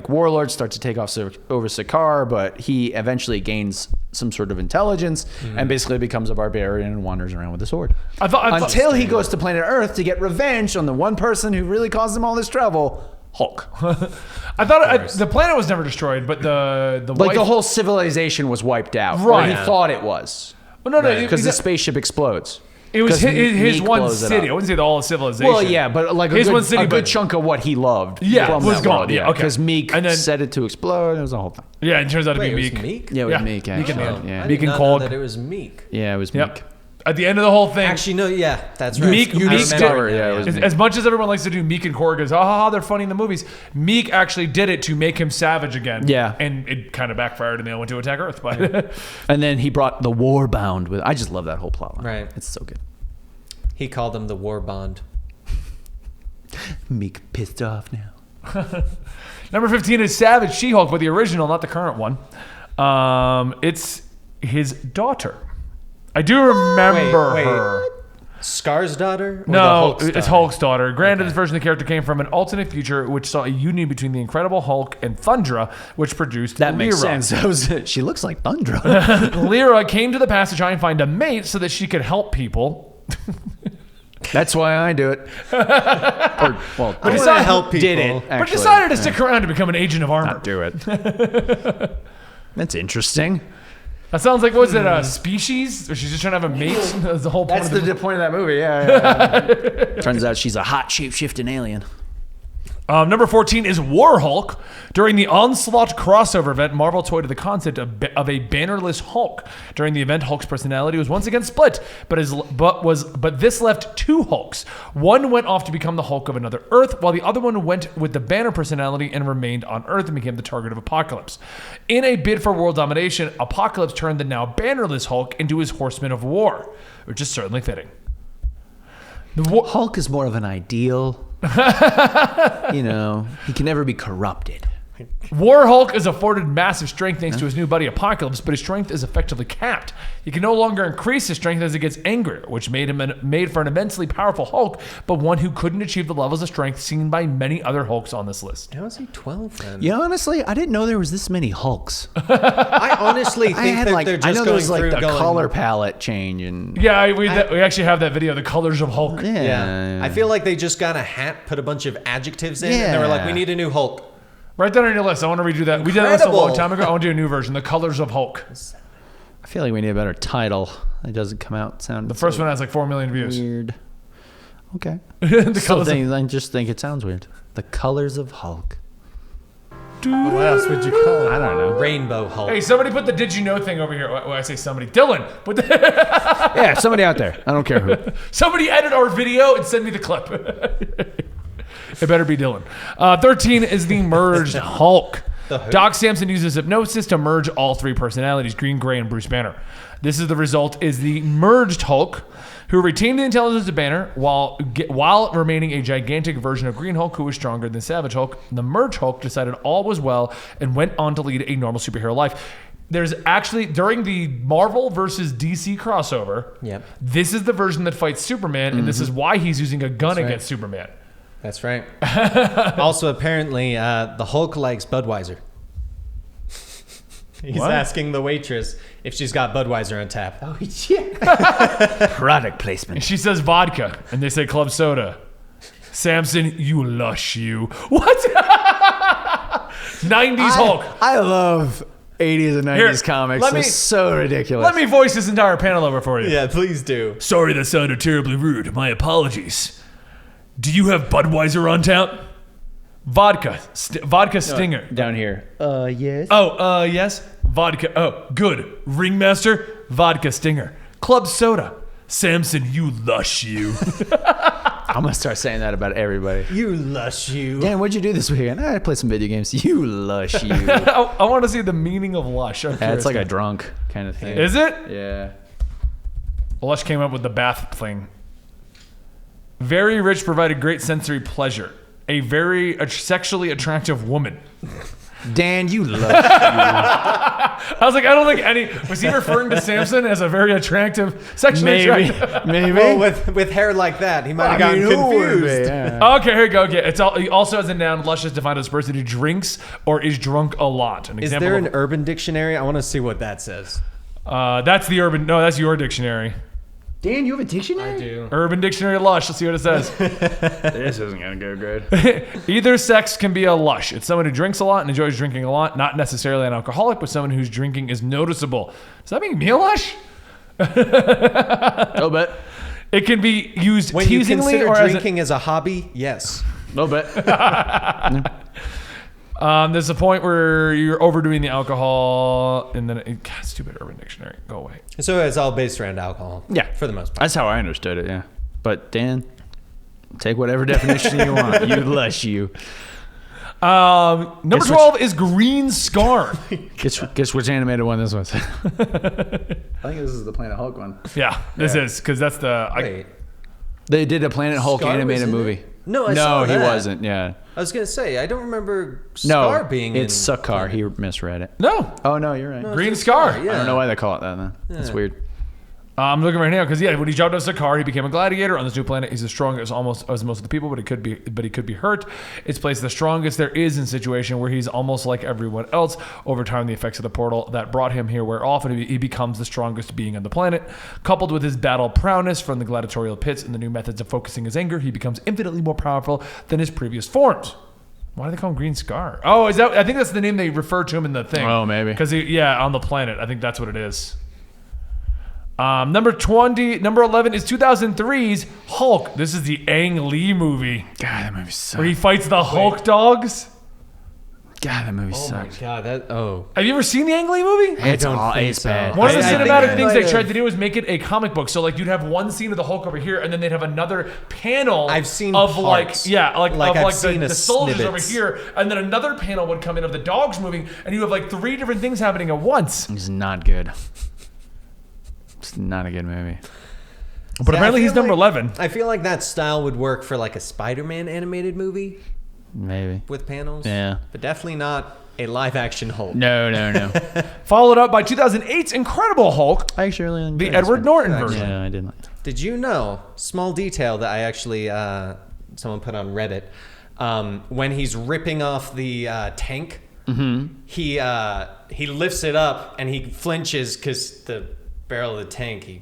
warlords start to take off over Sakaar, but he eventually gains some sort of intelligence and basically becomes a barbarian and wanders around with a sword. Until he goes to planet Earth to get revenge on the one person who really caused him all this trouble, Hulk. I thought the planet was never destroyed, but the whole civilization was wiped out. Right. Or he thought it was. Well, no, because the spaceship explodes. It was his one city. I wouldn't say the whole civilization. Well, yeah, but like his one city, a good chunk of what he loved. Yeah, was gone. World, yeah, okay. Because Meek set it to explode. It was a whole thing. Yeah, it turns out to be Meek. Meek. Yeah, it was Meek. Meek and Hulk. I Meek did and not Hulk. know that it was Meek. Yeah, it was Meek. At the end of the whole thing, Actually, no, yeah, that's right. Meek did. As much as everyone likes to do Meek and Korg as they're funny in the movies, Meek actually did it to make him savage again. Yeah, and it kind of backfired, and they all went to attack Earth. But and then he brought the War Bound with. I just love that whole plot line. Right, it's so good. He called him the War Bond. Meek pissed off now. Number 15 is Savage She-Hulk, but the original, not the current one. It's his daughter. I do remember her. Scar's daughter? Or No, it's Hulk's daughter. Granted, this version of the character came from an alternate future which saw a union between the Incredible Hulk and Thundra, which produced That Lyra. makes sense. She looks like Thundra. Lyra came to the past to try and find a mate so that she could help people. That's why I do it. I want to help people. Did it, but decided to stick around to become an agent of armor. Not do it. That's interesting. That sounds like, what was it, Species? Or she's just trying to have a mate? That's the whole point. That's the point of that movie, yeah. Turns out she's a hot shape-shifting alien. Number 14 is War Hulk. During the Onslaught crossover event, Marvel toyed with the concept of a bannerless Hulk. During the event, Hulk's personality was once again split, but this left two Hulks. One went off to become the Hulk of another Earth, while the other one went with the Banner personality and remained on Earth and became the target of Apocalypse. In a bid for world domination, Apocalypse turned the now bannerless Hulk into his Horseman of War, which is certainly fitting. Hulk is more of an ideal. He can never be corrupted. War Hulk is afforded massive strength thanks to his new buddy Apocalypse, but his strength is effectively capped. He can no longer increase his strength as he gets angrier, which made for an immensely powerful Hulk, but one who couldn't achieve the levels of strength seen by many other Hulks on this list. How is he 12 then? Yeah, honestly, I didn't know there was this many Hulks. I honestly think that they're just I know going there's like through the color palette change and we actually have that video, the colors of Hulk. Yeah. I feel like they just got a hat, put a bunch of adjectives in, and they were like, we need a new Hulk. Write that on your list. I want to redo that. We did that list a long time ago. I want to do a new version, The Colors of Hulk. I feel like we need a better title. It doesn't come out sound. The first one has like 4 million views. Weird. Okay. I just think it sounds weird. The Colors of Hulk. What else would you call it? I don't know. Rainbow Hulk. Hey, somebody put the Did You Know thing over here. Well, I say somebody. Dylan. Put the yeah, somebody out there. I don't care who. Somebody edit our video and send me the clip. It better be Dylan. 13 is the merged Hulk. Doc Samson uses hypnosis to merge all three personalities, Green, Gray, and Bruce Banner. This is the result is the merged Hulk, who retained the intelligence of Banner while remaining a gigantic version of Green Hulk who was stronger than Savage Hulk. The merged Hulk decided all was well and went on to lead a normal superhero life. There's actually, during the Marvel versus DC crossover, this is the version that fights Superman, and this is why he's using a gun against Superman. That's right. Also, apparently, the Hulk likes Budweiser. He's asking the waitress if she's got Budweiser on tap. Oh, yeah. Product placement. And she says vodka, and they say club soda. Samson, you lush, you. What? 90s Hulk. I love 80s and 90s comics. They're so ridiculous. Let me voice this entire panel over for you. Yeah, please do. Sorry that sounded terribly rude. My apologies. Do you have Budweiser on tap? Vodka. Vodka Stinger. Down here. Yes. Oh, yes. Vodka. Oh, good. Ringmaster. Vodka Stinger. Club soda. Samson, you lush, you. I'm gonna start saying that about everybody. You lush you. Dan, what'd you do this weekend? I played some video games. You lush you. I want to see the meaning of lush. It's like a drunk kind of thing. Is it? Yeah. Lush came up with the bath thing. Very rich provided great sensory pleasure. A very sexually attractive woman. Dan, you lush. I was like, I don't think any. Was he referring to Samson as a very attractive, sexually attractive? Maybe. Well, with hair like that, he might have gotten confused. Okay, here you go. Okay, he also has a noun. Lush is defined as a person who drinks or is drunk a lot. An Is example there of- an urban dictionary? I want to see what that says. That's the urban. No, that's your dictionary. Dan, you have a dictionary? do. Urban Dictionary Lush. Let's see what it says. This isn't gonna go good. Either sex can be a lush. It's someone who drinks a lot and enjoys drinking a lot. Not necessarily an alcoholic, but someone whose drinking is noticeable. Does that make me a lush? No bet. It can be used When you teasingly consider or drinking as a hobby, yes. No bet. There's a point where you're overdoing the alcohol, and then God, stupid Urban Dictionary, go away. So it's all based around alcohol. Yeah. For the most part. That's how I understood it, yeah. But Dan, take whatever definition you want. You lush you. Number 12 is Green Scar. Guess which animated one this was. I think this is the Planet Hulk one. Yeah, this is because that's the. Wait. They did a Planet Hulk Scar was animated in movie. it? No, I saw he that. wasn't. Yeah. I was going to say, I don't remember Scar No, being it's in... Sukkar. He misread it. No, Oh no, you're right. No, Green it's Scar. Yeah. I don't know why they call it that. Then that's weird. I'm looking right now because when he jumped off Sakaar, he became a gladiator on this new planet. He's as strong as most of the people, but he could be hurt. It's placed the strongest there is in a situation where he's almost like everyone else. Over time, the effects of the portal that brought him here wear off, and he becomes the strongest being on the planet. Coupled with his battle prowess from the gladiatorial pits and the new methods of focusing his anger, he becomes infinitely more powerful than his previous forms. Why do they call him Green Scar? Oh, is that? I think that's the name they refer to him in the thing. Oh, maybe. Because on the planet, I think that's what it is. Number 11 is 2003's Hulk. This is the Ang Lee movie God, that movie sucks. where he fights the Hulk dogs. God, that movie Oh my sucks. God, Have you ever seen the Ang Lee movie? It's don't think so. bad. One of the I think cinematic I things might they have- tried to do was make it a comic book. So like you'd have one scene of the Hulk over here, and then they'd have another panel. I've seen of parts. I've seen the soldiers snippets. over here, and then another panel would come in of the dogs moving, and you have like three different things happening at once. It's not good. It's not a good movie. But apparently he's number 11. I feel like that style would work for like a Spider-Man animated movie Maybe. with panels. Yeah. But definitely not a live-action Hulk. No. Followed up by 2008's Incredible Hulk, I actually really enjoyed the this Edward one. Norton version. Yeah, I did like it. Did you know, small detail that I actually, someone put on Reddit, when he's ripping off the tank, he lifts it up and he flinches because the barrel of the tank, he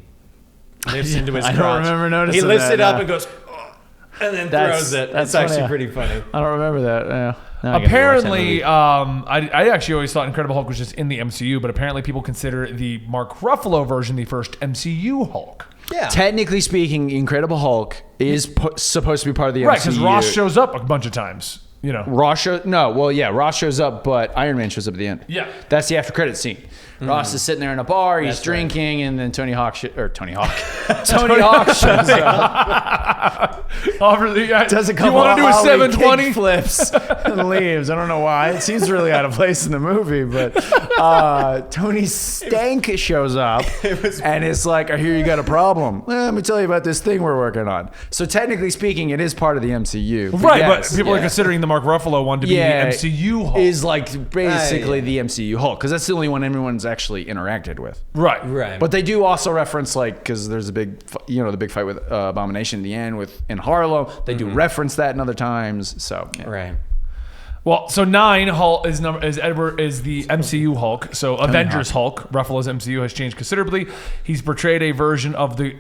lifts into his I crotch. don't remember noticing He lifts that, it up no. and goes, "Ugh," and then That's- throws it. that's It's actually funny. pretty funny. I don't remember that. Yeah. Now I gotta rewatch that Apparently, movie. I actually always thought Incredible Hulk was just in the MCU, but apparently people consider the Mark Ruffalo version the first MCU Hulk. Yeah. Technically speaking, Incredible Hulk is supposed to be part of the Right, MCU. because Ross shows up a bunch of times. You know. Ross shows up, but Iron Man shows up at the end. Yeah. That's the after credit scene. Ross is sitting there in a bar, he's That's right. drinking, and then Tony Hawk shows up. Does a you couple want to do a of ollie 720? kick flips and leaves. I don't know why. It seems really out of place in the movie, but Tony Stank shows up and it's like, I hear you got a problem. Let me tell you about this thing we're working on. So technically speaking, it is part of the MCU. Right, yes, but people are considering the Mark Ruffalo one to be the MCU Hulk. is like basically the MCU Hulk because that's the only one everyone's actually interacted with. Right. Right. But they do also reference because there's a big, the big fight with Abomination in the end in Harlem. They do reference that in other times. So yeah. Right. Well, so 9 Hulk is the MCU Hulk. So Avengers Hulk, Ruffalo's MCU has changed considerably. He's portrayed a version of the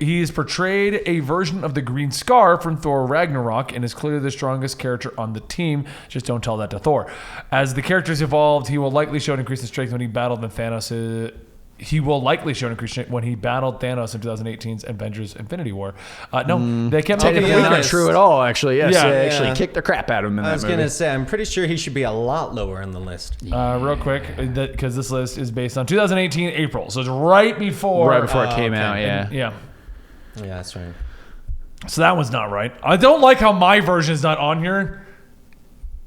Green Scar from Thor Ragnarok and is clearly the strongest character on the team. Just don't tell that to Thor. As the characters evolved, he will likely show an increase in strength when he battled Thanos. He will likely show an increase when he battled Thanos in 2018's Avengers Infinity War. They kept taking Technically him not honest- true at all, actually. Yes, Yeah. they actually Yeah. kicked the crap out of him in I that was movie. going to say, I'm pretty sure he should be a lot lower on the list. Real quick, because this list is based on 2018 April, so it's right before it came out, yeah. Yeah. Yeah, that's right. So that one's not right. I don't like how my version is not on here.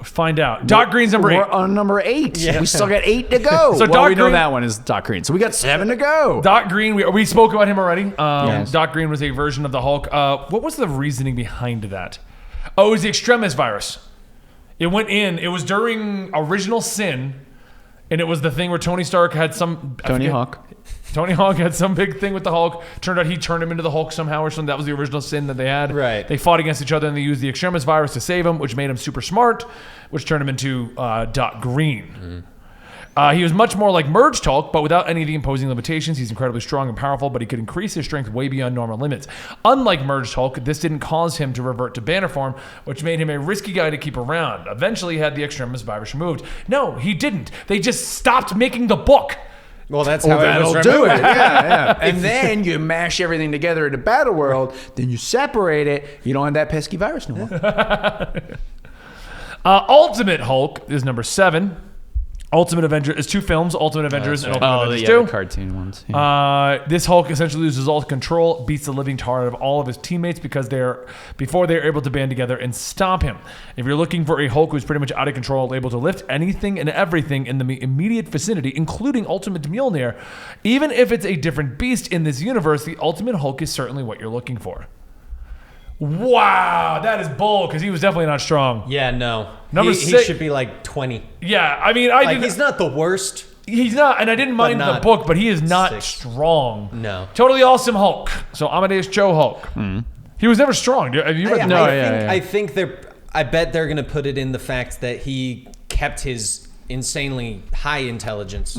Find out. Doc Green's number 8. We're on number 8. Yeah. We still got 8 to go. So So Doc we know Green- that one is Doc Green. So we got 7 to go. Doc Green, we spoke about him already. Yes. Doc Green was a version of the Hulk. What was the reasoning behind that? Oh, it was the extremis virus. It went in. It was during Original Sin, and it was the thing where Tony Stark had some... Tony Hawk. Tony Hawk had some big thing with the Hulk. Turned out he turned him into the Hulk somehow or something. That was the original sin that they had. Right. They fought against each other and they used the extremis virus to save him, which made him super smart, which turned him into Doc Green. He was much more like Merged Hulk, but without any of the imposing limitations. He's incredibly strong and powerful, but he could increase his strength way beyond normal limits. Unlike Merged Hulk, this didn't cause him to revert to banner form, which made him a risky guy to keep around. Eventually, he had the extremis virus removed. No, he didn't. They just stopped making the book. Well, that's how it was That'll do it. removed. Yeah. And then you mash everything together in a battle world. Then you separate it. You don't have that pesky virus no more. Ultimate Hulk is number 7. Ultimate Avengers is 2 films, Ultimate Avengers and Ultimate Avengers 2. the cartoon ones. Yeah. This Hulk essentially loses all control, beats the living tar out of all of his teammates before they're able to band together and stop him. If you're looking for a Hulk who's pretty much out of control, able to lift anything and everything in the immediate vicinity, including Ultimate Mjolnir, even if it's a different beast in this universe, the Ultimate Hulk is certainly what you're looking for. Wow, that is bold because he was definitely not strong. Yeah, no. Number he 6 should be like 20. Yeah, I mean, He's not the worst. He's not, and I didn't mind the not book, but he is not 6. strong. No. Totally awesome Hulk. So Amadeus Cho Hulk. He was never strong. Have you read I bet they're going to put it in the fact that he kept his insanely high intelligence.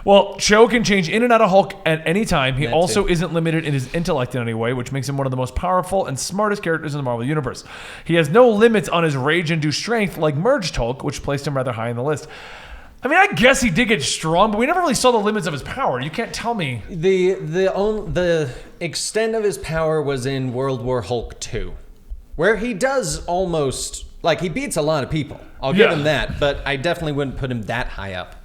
Well, Cho can change in and out of Hulk at any time. He That also too. isn't limited in his intellect in any way, which makes him one of the most powerful and smartest characters in the Marvel Universe. He has no limits on his rage-induced strength like Merged Hulk, which placed him rather high on the list. I mean, I guess he did get strong, but we never really saw the limits of his power. You can't tell me. The extent of his power was in World War Hulk 2, where he does almost, like, he beats a lot of people. I'll give him that, but I definitely wouldn't put him that high up.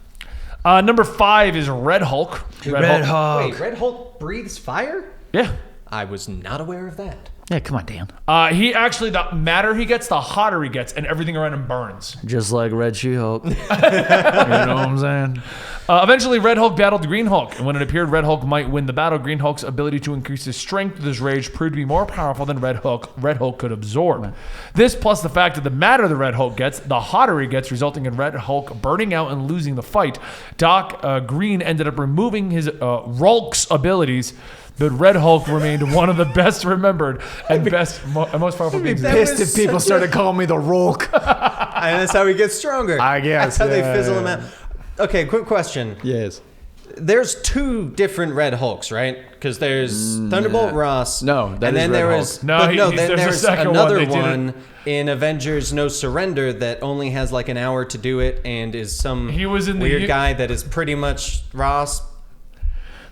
Number 5 is Red Hulk. Red Hulk. Wait, Red Hulk breathes fire? Yeah. I was not aware of that. Yeah, come on, Dan. He actually, the madder he gets, the hotter he gets, and everything around him burns. Just like Red She-Hulk. You know what I'm saying? Eventually, Red Hulk battled Green Hulk, and when it appeared Red Hulk might win the battle, Green Hulk's ability to increase his strength with his rage proved to be more powerful than Red Hulk could absorb. This, plus the fact that the madder the Red Hulk gets, the hotter he gets, resulting in Red Hulk burning out and losing the fight. Doc Green ended up removing his Rulk's abilities, but Red Hulk remained one of the best remembered and most powerful beings. that Pissed was if people such started calling me the Rolk. And that's how he gets stronger. I guess, That's how they yeah, fizzle yeah. him out. Okay, quick question. Yes. There's 2 different Red Hulks, right? Because there's Thunderbolt Ross. No, that and is then Red there Hulk. is No, then there's a there's second one. another They did it. one in Avengers No Surrender that only has like an hour to do it and is some He was in the weird U- guy that is pretty much Ross.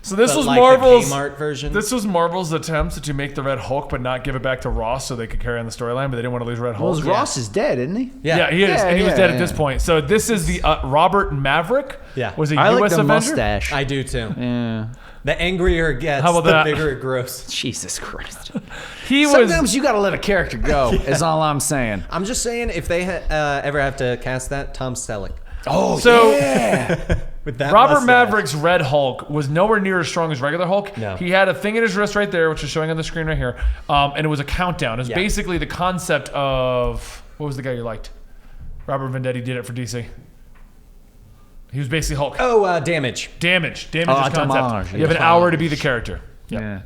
So this but was like the Marvel's Kmart version. This was Marvel's attempt to make the Red Hulk, but not give it back to Ross so they could carry on the storyline. But they didn't want to lose Red Hulk. Well, Ross is dead, isn't he? Yeah, he is. Yeah, and he was yeah, dead yeah. at this point. So this is the Robert Maverick. Yeah. Was a I like U.S. the Avenger. mustache. I do too. Yeah. The angrier it gets, How about the that? bigger it grows. Jesus Christ. He was. Sometimes you got to let a character go, is all I'm saying. I'm just saying, if they ever have to cast that, Tom Selleck. Oh, So- yeah. With that Robert mustache. Maverick's Red Hulk was nowhere near as strong as regular Hulk. No. He had a thing in his wrist right there, which is showing on the screen right here, and it was a countdown. It was Yeah. basically the concept of what was the guy you liked? Robert Venditti did it for DC. He was basically Hulk. Oh, Damage. Damage is Damage, concept. You have an yeah. hour to be the character. Yeah.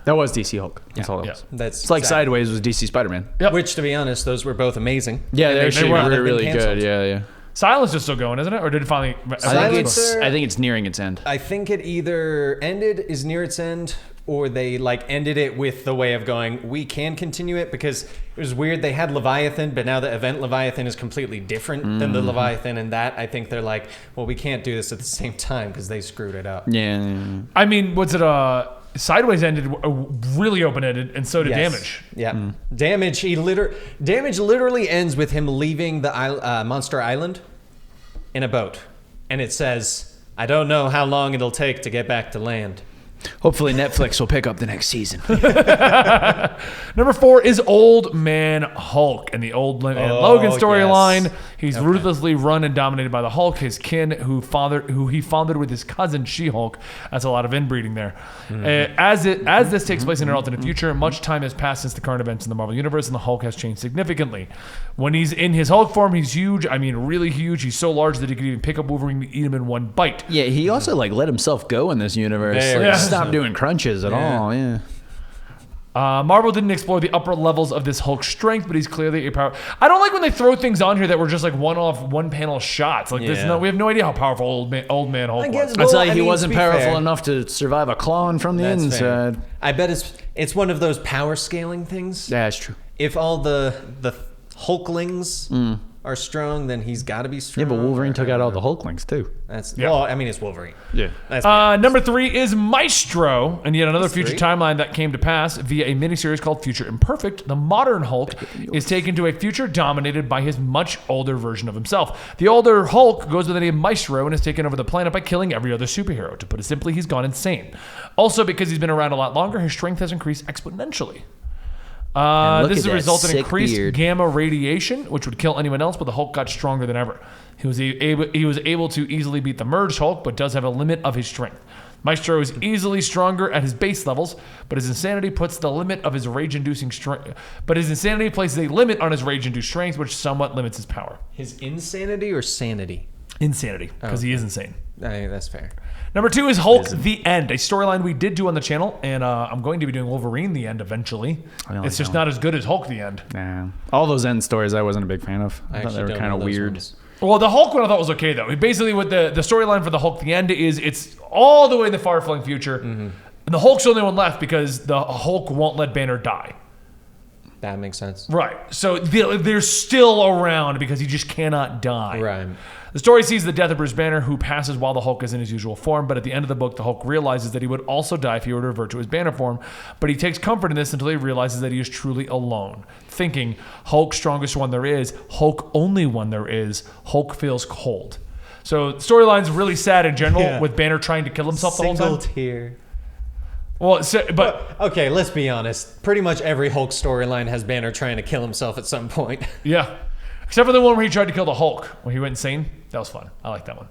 That was DC Hulk. That's all it Yeah. was. That's It's like exactly- Sideways was DC Spider-Man. Yep. Which, to be honest, those were both amazing. Yeah, And they're they should actually not have been really canceled. good. Yeah, yeah. Silence is still going, isn't it? Or did it finally? Silencer- I think it's nearing its end. I think it either is near its end, or they like ended it with the way of going, we can continue it, because it was weird. They had Leviathan, but now the event Leviathan is completely different than the Leviathan, and that I think they're like, well, we can't do this at the same time because they screwed it up. Yeah. I mean, was it Sideways ended really open-ended, and so did Yes. Damage. Yeah, Damage. Damage literally ends with him leaving the Monster Island in a boat, and it says, "I don't know how long it'll take to get back to land." Hopefully Netflix will pick up the next season. Number 4 is Old Man Hulk. In the Old Man Logan storyline, he's ruthlessly run and dominated by the Hulk, his kin, who he fathered with his cousin She-Hulk. That's a lot of inbreeding there. As this takes place in an alternate future, much time has passed since the current events in the Marvel Universe, and the Hulk has changed significantly. When he's in his Hulk form, he's huge. I mean, really huge. He's so large that he could even pick up Wolverine and eat him in one bite. Yeah, he also let himself go in this universe. Stop doing crunches at all. Yeah. Marvel didn't explore the upper levels of this Hulk strength, but he's clearly a power. I don't like when they throw things on here that were just like one panel shots. Like we have no idea how powerful Old Man Hulk was. I'll tell you, he wasn't powerful enough to survive a claw from the inside. I bet it's one of those power scaling things. Yeah, that's true. If all the Hulklings are strong, then he's got to be strong. Yeah, but Wolverine took out all the Hulklings too. Well, I mean, it's Wolverine. Yeah. Number 3 is Maestro, and yet another future timeline that came to pass via a miniseries called Future Imperfect. The modern Hulk is taken to a future dominated by his much older version of himself. The older Hulk goes by the name Maestro and has taken over the planet by killing every other superhero. To put it simply, he's gone insane. Also, because he's been around a lot longer, his strength has increased exponentially. This is a result in increased gamma radiation, which would kill anyone else, but the Hulk got stronger than ever. He was able to easily beat the merged Hulk, but does have a limit of his strength. Maestro is easily stronger at his base levels, but his insanity puts the limit of his rage-inducing strength. But his insanity places a limit on his rage-induced strength, which somewhat limits his power. His insanity or sanity? Insanity, because he is insane. I think that's fair. Number 2 is Hulk The End, a storyline we did do on the channel, and I'm going to be doing Wolverine The End eventually. It's just not as good as Hulk The End. Nah. All those end stories I wasn't a big fan of. I thought they were kind of weird. Well, the Hulk one I thought was okay, though. Basically, what the storyline for the Hulk The End is, it's all the way in the far-flung future, and the Hulk's the only one left because the Hulk won't let Banner die. That makes sense. Right. So they're still around because he just cannot die. Right. The story sees the death of Bruce Banner, who passes while the Hulk is in his usual form, but at the end of the book, the Hulk realizes that he would also die if he were to revert to his Banner form, but he takes comfort in this until he realizes that he is truly alone. Thinking, Hulk strongest one there is, Hulk only one there is, Hulk feels cold. So the storyline's really sad in general, with Banner trying to kill himself the whole time. Single tear. Well, but okay, let's be honest. Pretty much every Hulk storyline has Banner trying to kill himself at some point. Yeah. Except for the one where he tried to kill the Hulk, when he went insane. That was fun. I like that one.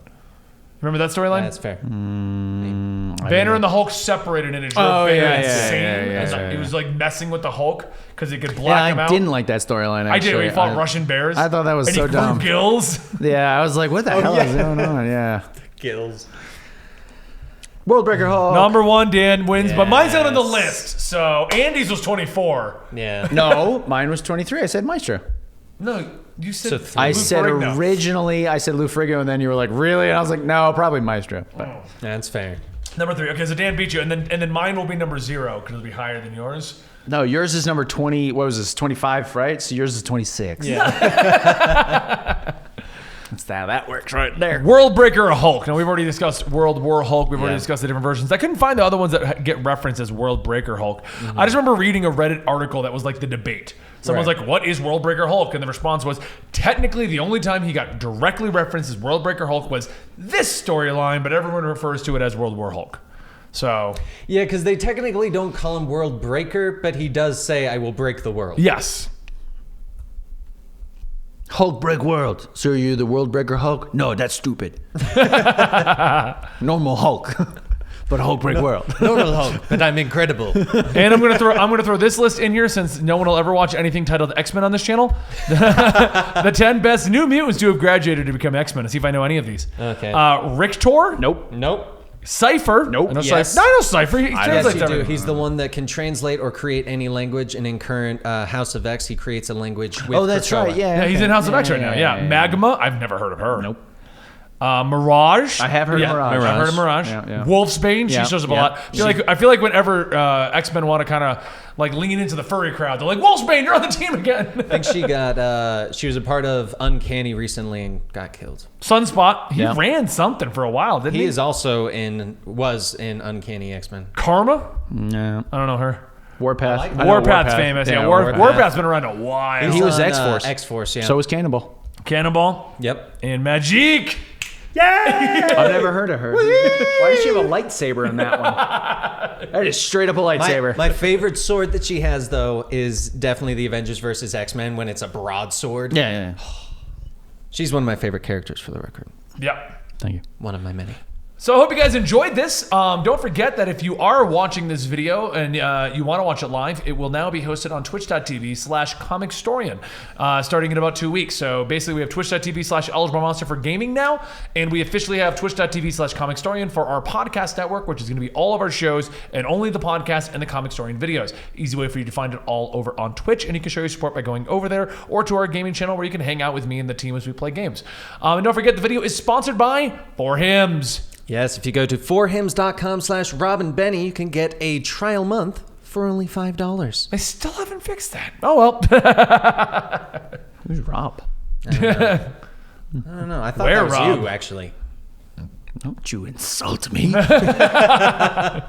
Remember that storyline? That's fair. Banner and the Hulk separated and it drove Banner insane. He was like messing with the Hulk because he could black him out. I didn't like that storyline, actually. I did when he fought Russian bears. I thought that was so dumb. And he grew gills. Yeah, I was like, what the hell is going on? Yeah. Gills. Worldbreaker Hulk. Number 1, Dan wins, but mine's not on the list. So Andy's was 24. Yeah. No, mine was 23. I said Maestro. No, you said I said originally, I said Lou Ferrigno, and then you were like, really? And I was like, no, probably Maestro. But. That's fair. Number 3. Okay, so Dan beat you, and then mine will be number 0 because it'll be higher than yours. No, yours is number 20. What was this? 25, right? So yours is 26. Yeah. That's how that works right there. Worldbreaker Hulk. Now, we've already discussed World War Hulk. We've already discussed the different versions. I couldn't find the other ones that get referenced as Worldbreaker Hulk. I just remember reading a Reddit article that was like the debate. Someone's like, what is Worldbreaker Hulk? And the response was, technically, the only time he got directly referenced as Worldbreaker Hulk was this storyline, but everyone refers to it as World War Hulk. So... Yeah, because they technically don't call him Worldbreaker, but he does say, I will break the world. Yes. Hulk break world. So are you the world breaker Hulk? No, that's stupid. Normal Hulk. But Hulk break world. Normal Hulk, but I'm incredible. And I'm gonna throw this list in here since no one will ever watch anything titled X-Men on this channel. The 10 best New Mutants to have graduated to become X-Men. See if I know any of these. Okay. Rictor? Nope. Cypher? Nope. I know Yes. I know Cypher. He translates Yes, you do. everything. He's the one that can translate or create any language, and in current House of X, he creates a language with Krakoa. right. Yeah. Yeah, he's in House of X right now. Yeah. Magma? I've never heard of her. Nope. Mirage. I have heard of Mirage. I've heard of Mirage. Yeah. Wolfsbane. She Yeah. shows up a lot. I feel like whenever X-Men want to kind of like lean into the furry crowd, they're like, Wolfsbane, you're on the team again. I think she was a part of Uncanny recently and got killed. Sunspot. He ran something for a while, didn't he? He is also was in Uncanny X-Men. Karma? No. I don't know her. Warpath. Warpath's famous. Yeah, Warpath's been around a while. He was X-Force. X-Force, yeah. So was Cannonball. Cannonball. Yep. And Magic. Yeah! I've never heard of her. Why does she have a lightsaber in that one? That is straight up a lightsaber. My favorite sword that she has, though, is definitely the Avengers versus X-Men when it's a broadsword. Yeah. She's one of my favorite characters, for the record. Yeah. Thank you. One of my many. So I hope you guys enjoyed this. Don't forget that if you are watching this video and you want to watch it live, it will now be hosted on twitch.tv/Comicstorian starting in about 2 weeks. So basically we have twitch.tv/Eligible Monster for gaming now, and we officially have twitch.tv/Comicstorian for our podcast network, which is going to be all of our shows and only the podcast and the Comicstorian videos. Easy way for you to find it all over on Twitch, and you can show your support by going over there or to our gaming channel where you can hang out with me and the team as we play games. And don't forget the video is sponsored by For Hims. Yes, if you go to forhims.com/RobinBenny, you can get a trial month for only $5. I still haven't fixed that. Oh, well. Who's Rob? I don't know. I thought Where, that was Rob? you, actually. Don't you insult me. Thank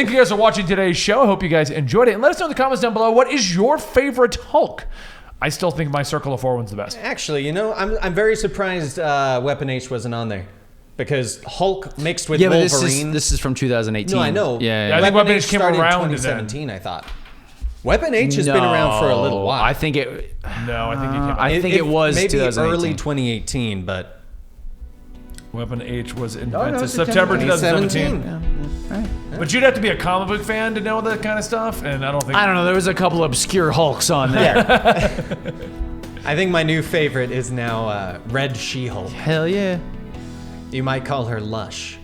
you guys for watching today's show. I hope you guys enjoyed it. And let us know in the comments down below, what is your favorite Hulk? I still think my Circle of Four one's the best. Actually, you know, I'm very surprised Weapon H wasn't on there. Because Hulk mixed with Yeah, but Wolverine. this is from 2018. No, I know. Yeah. I think Weapon H came started around in 2017, I thought. Weapon H has been around for a little while. I think it. No, I think it came out. I think it was maybe 2018. early 2018, but Weapon H was no, invented it's September 2017. 2017. Right. But you'd have to be a comic book fan to know that kind of stuff, and I don't think... I don't know. There was a couple obscure Hulks on there. I think my new favorite is now Red She-Hulk. Hell yeah. You might call her Lush.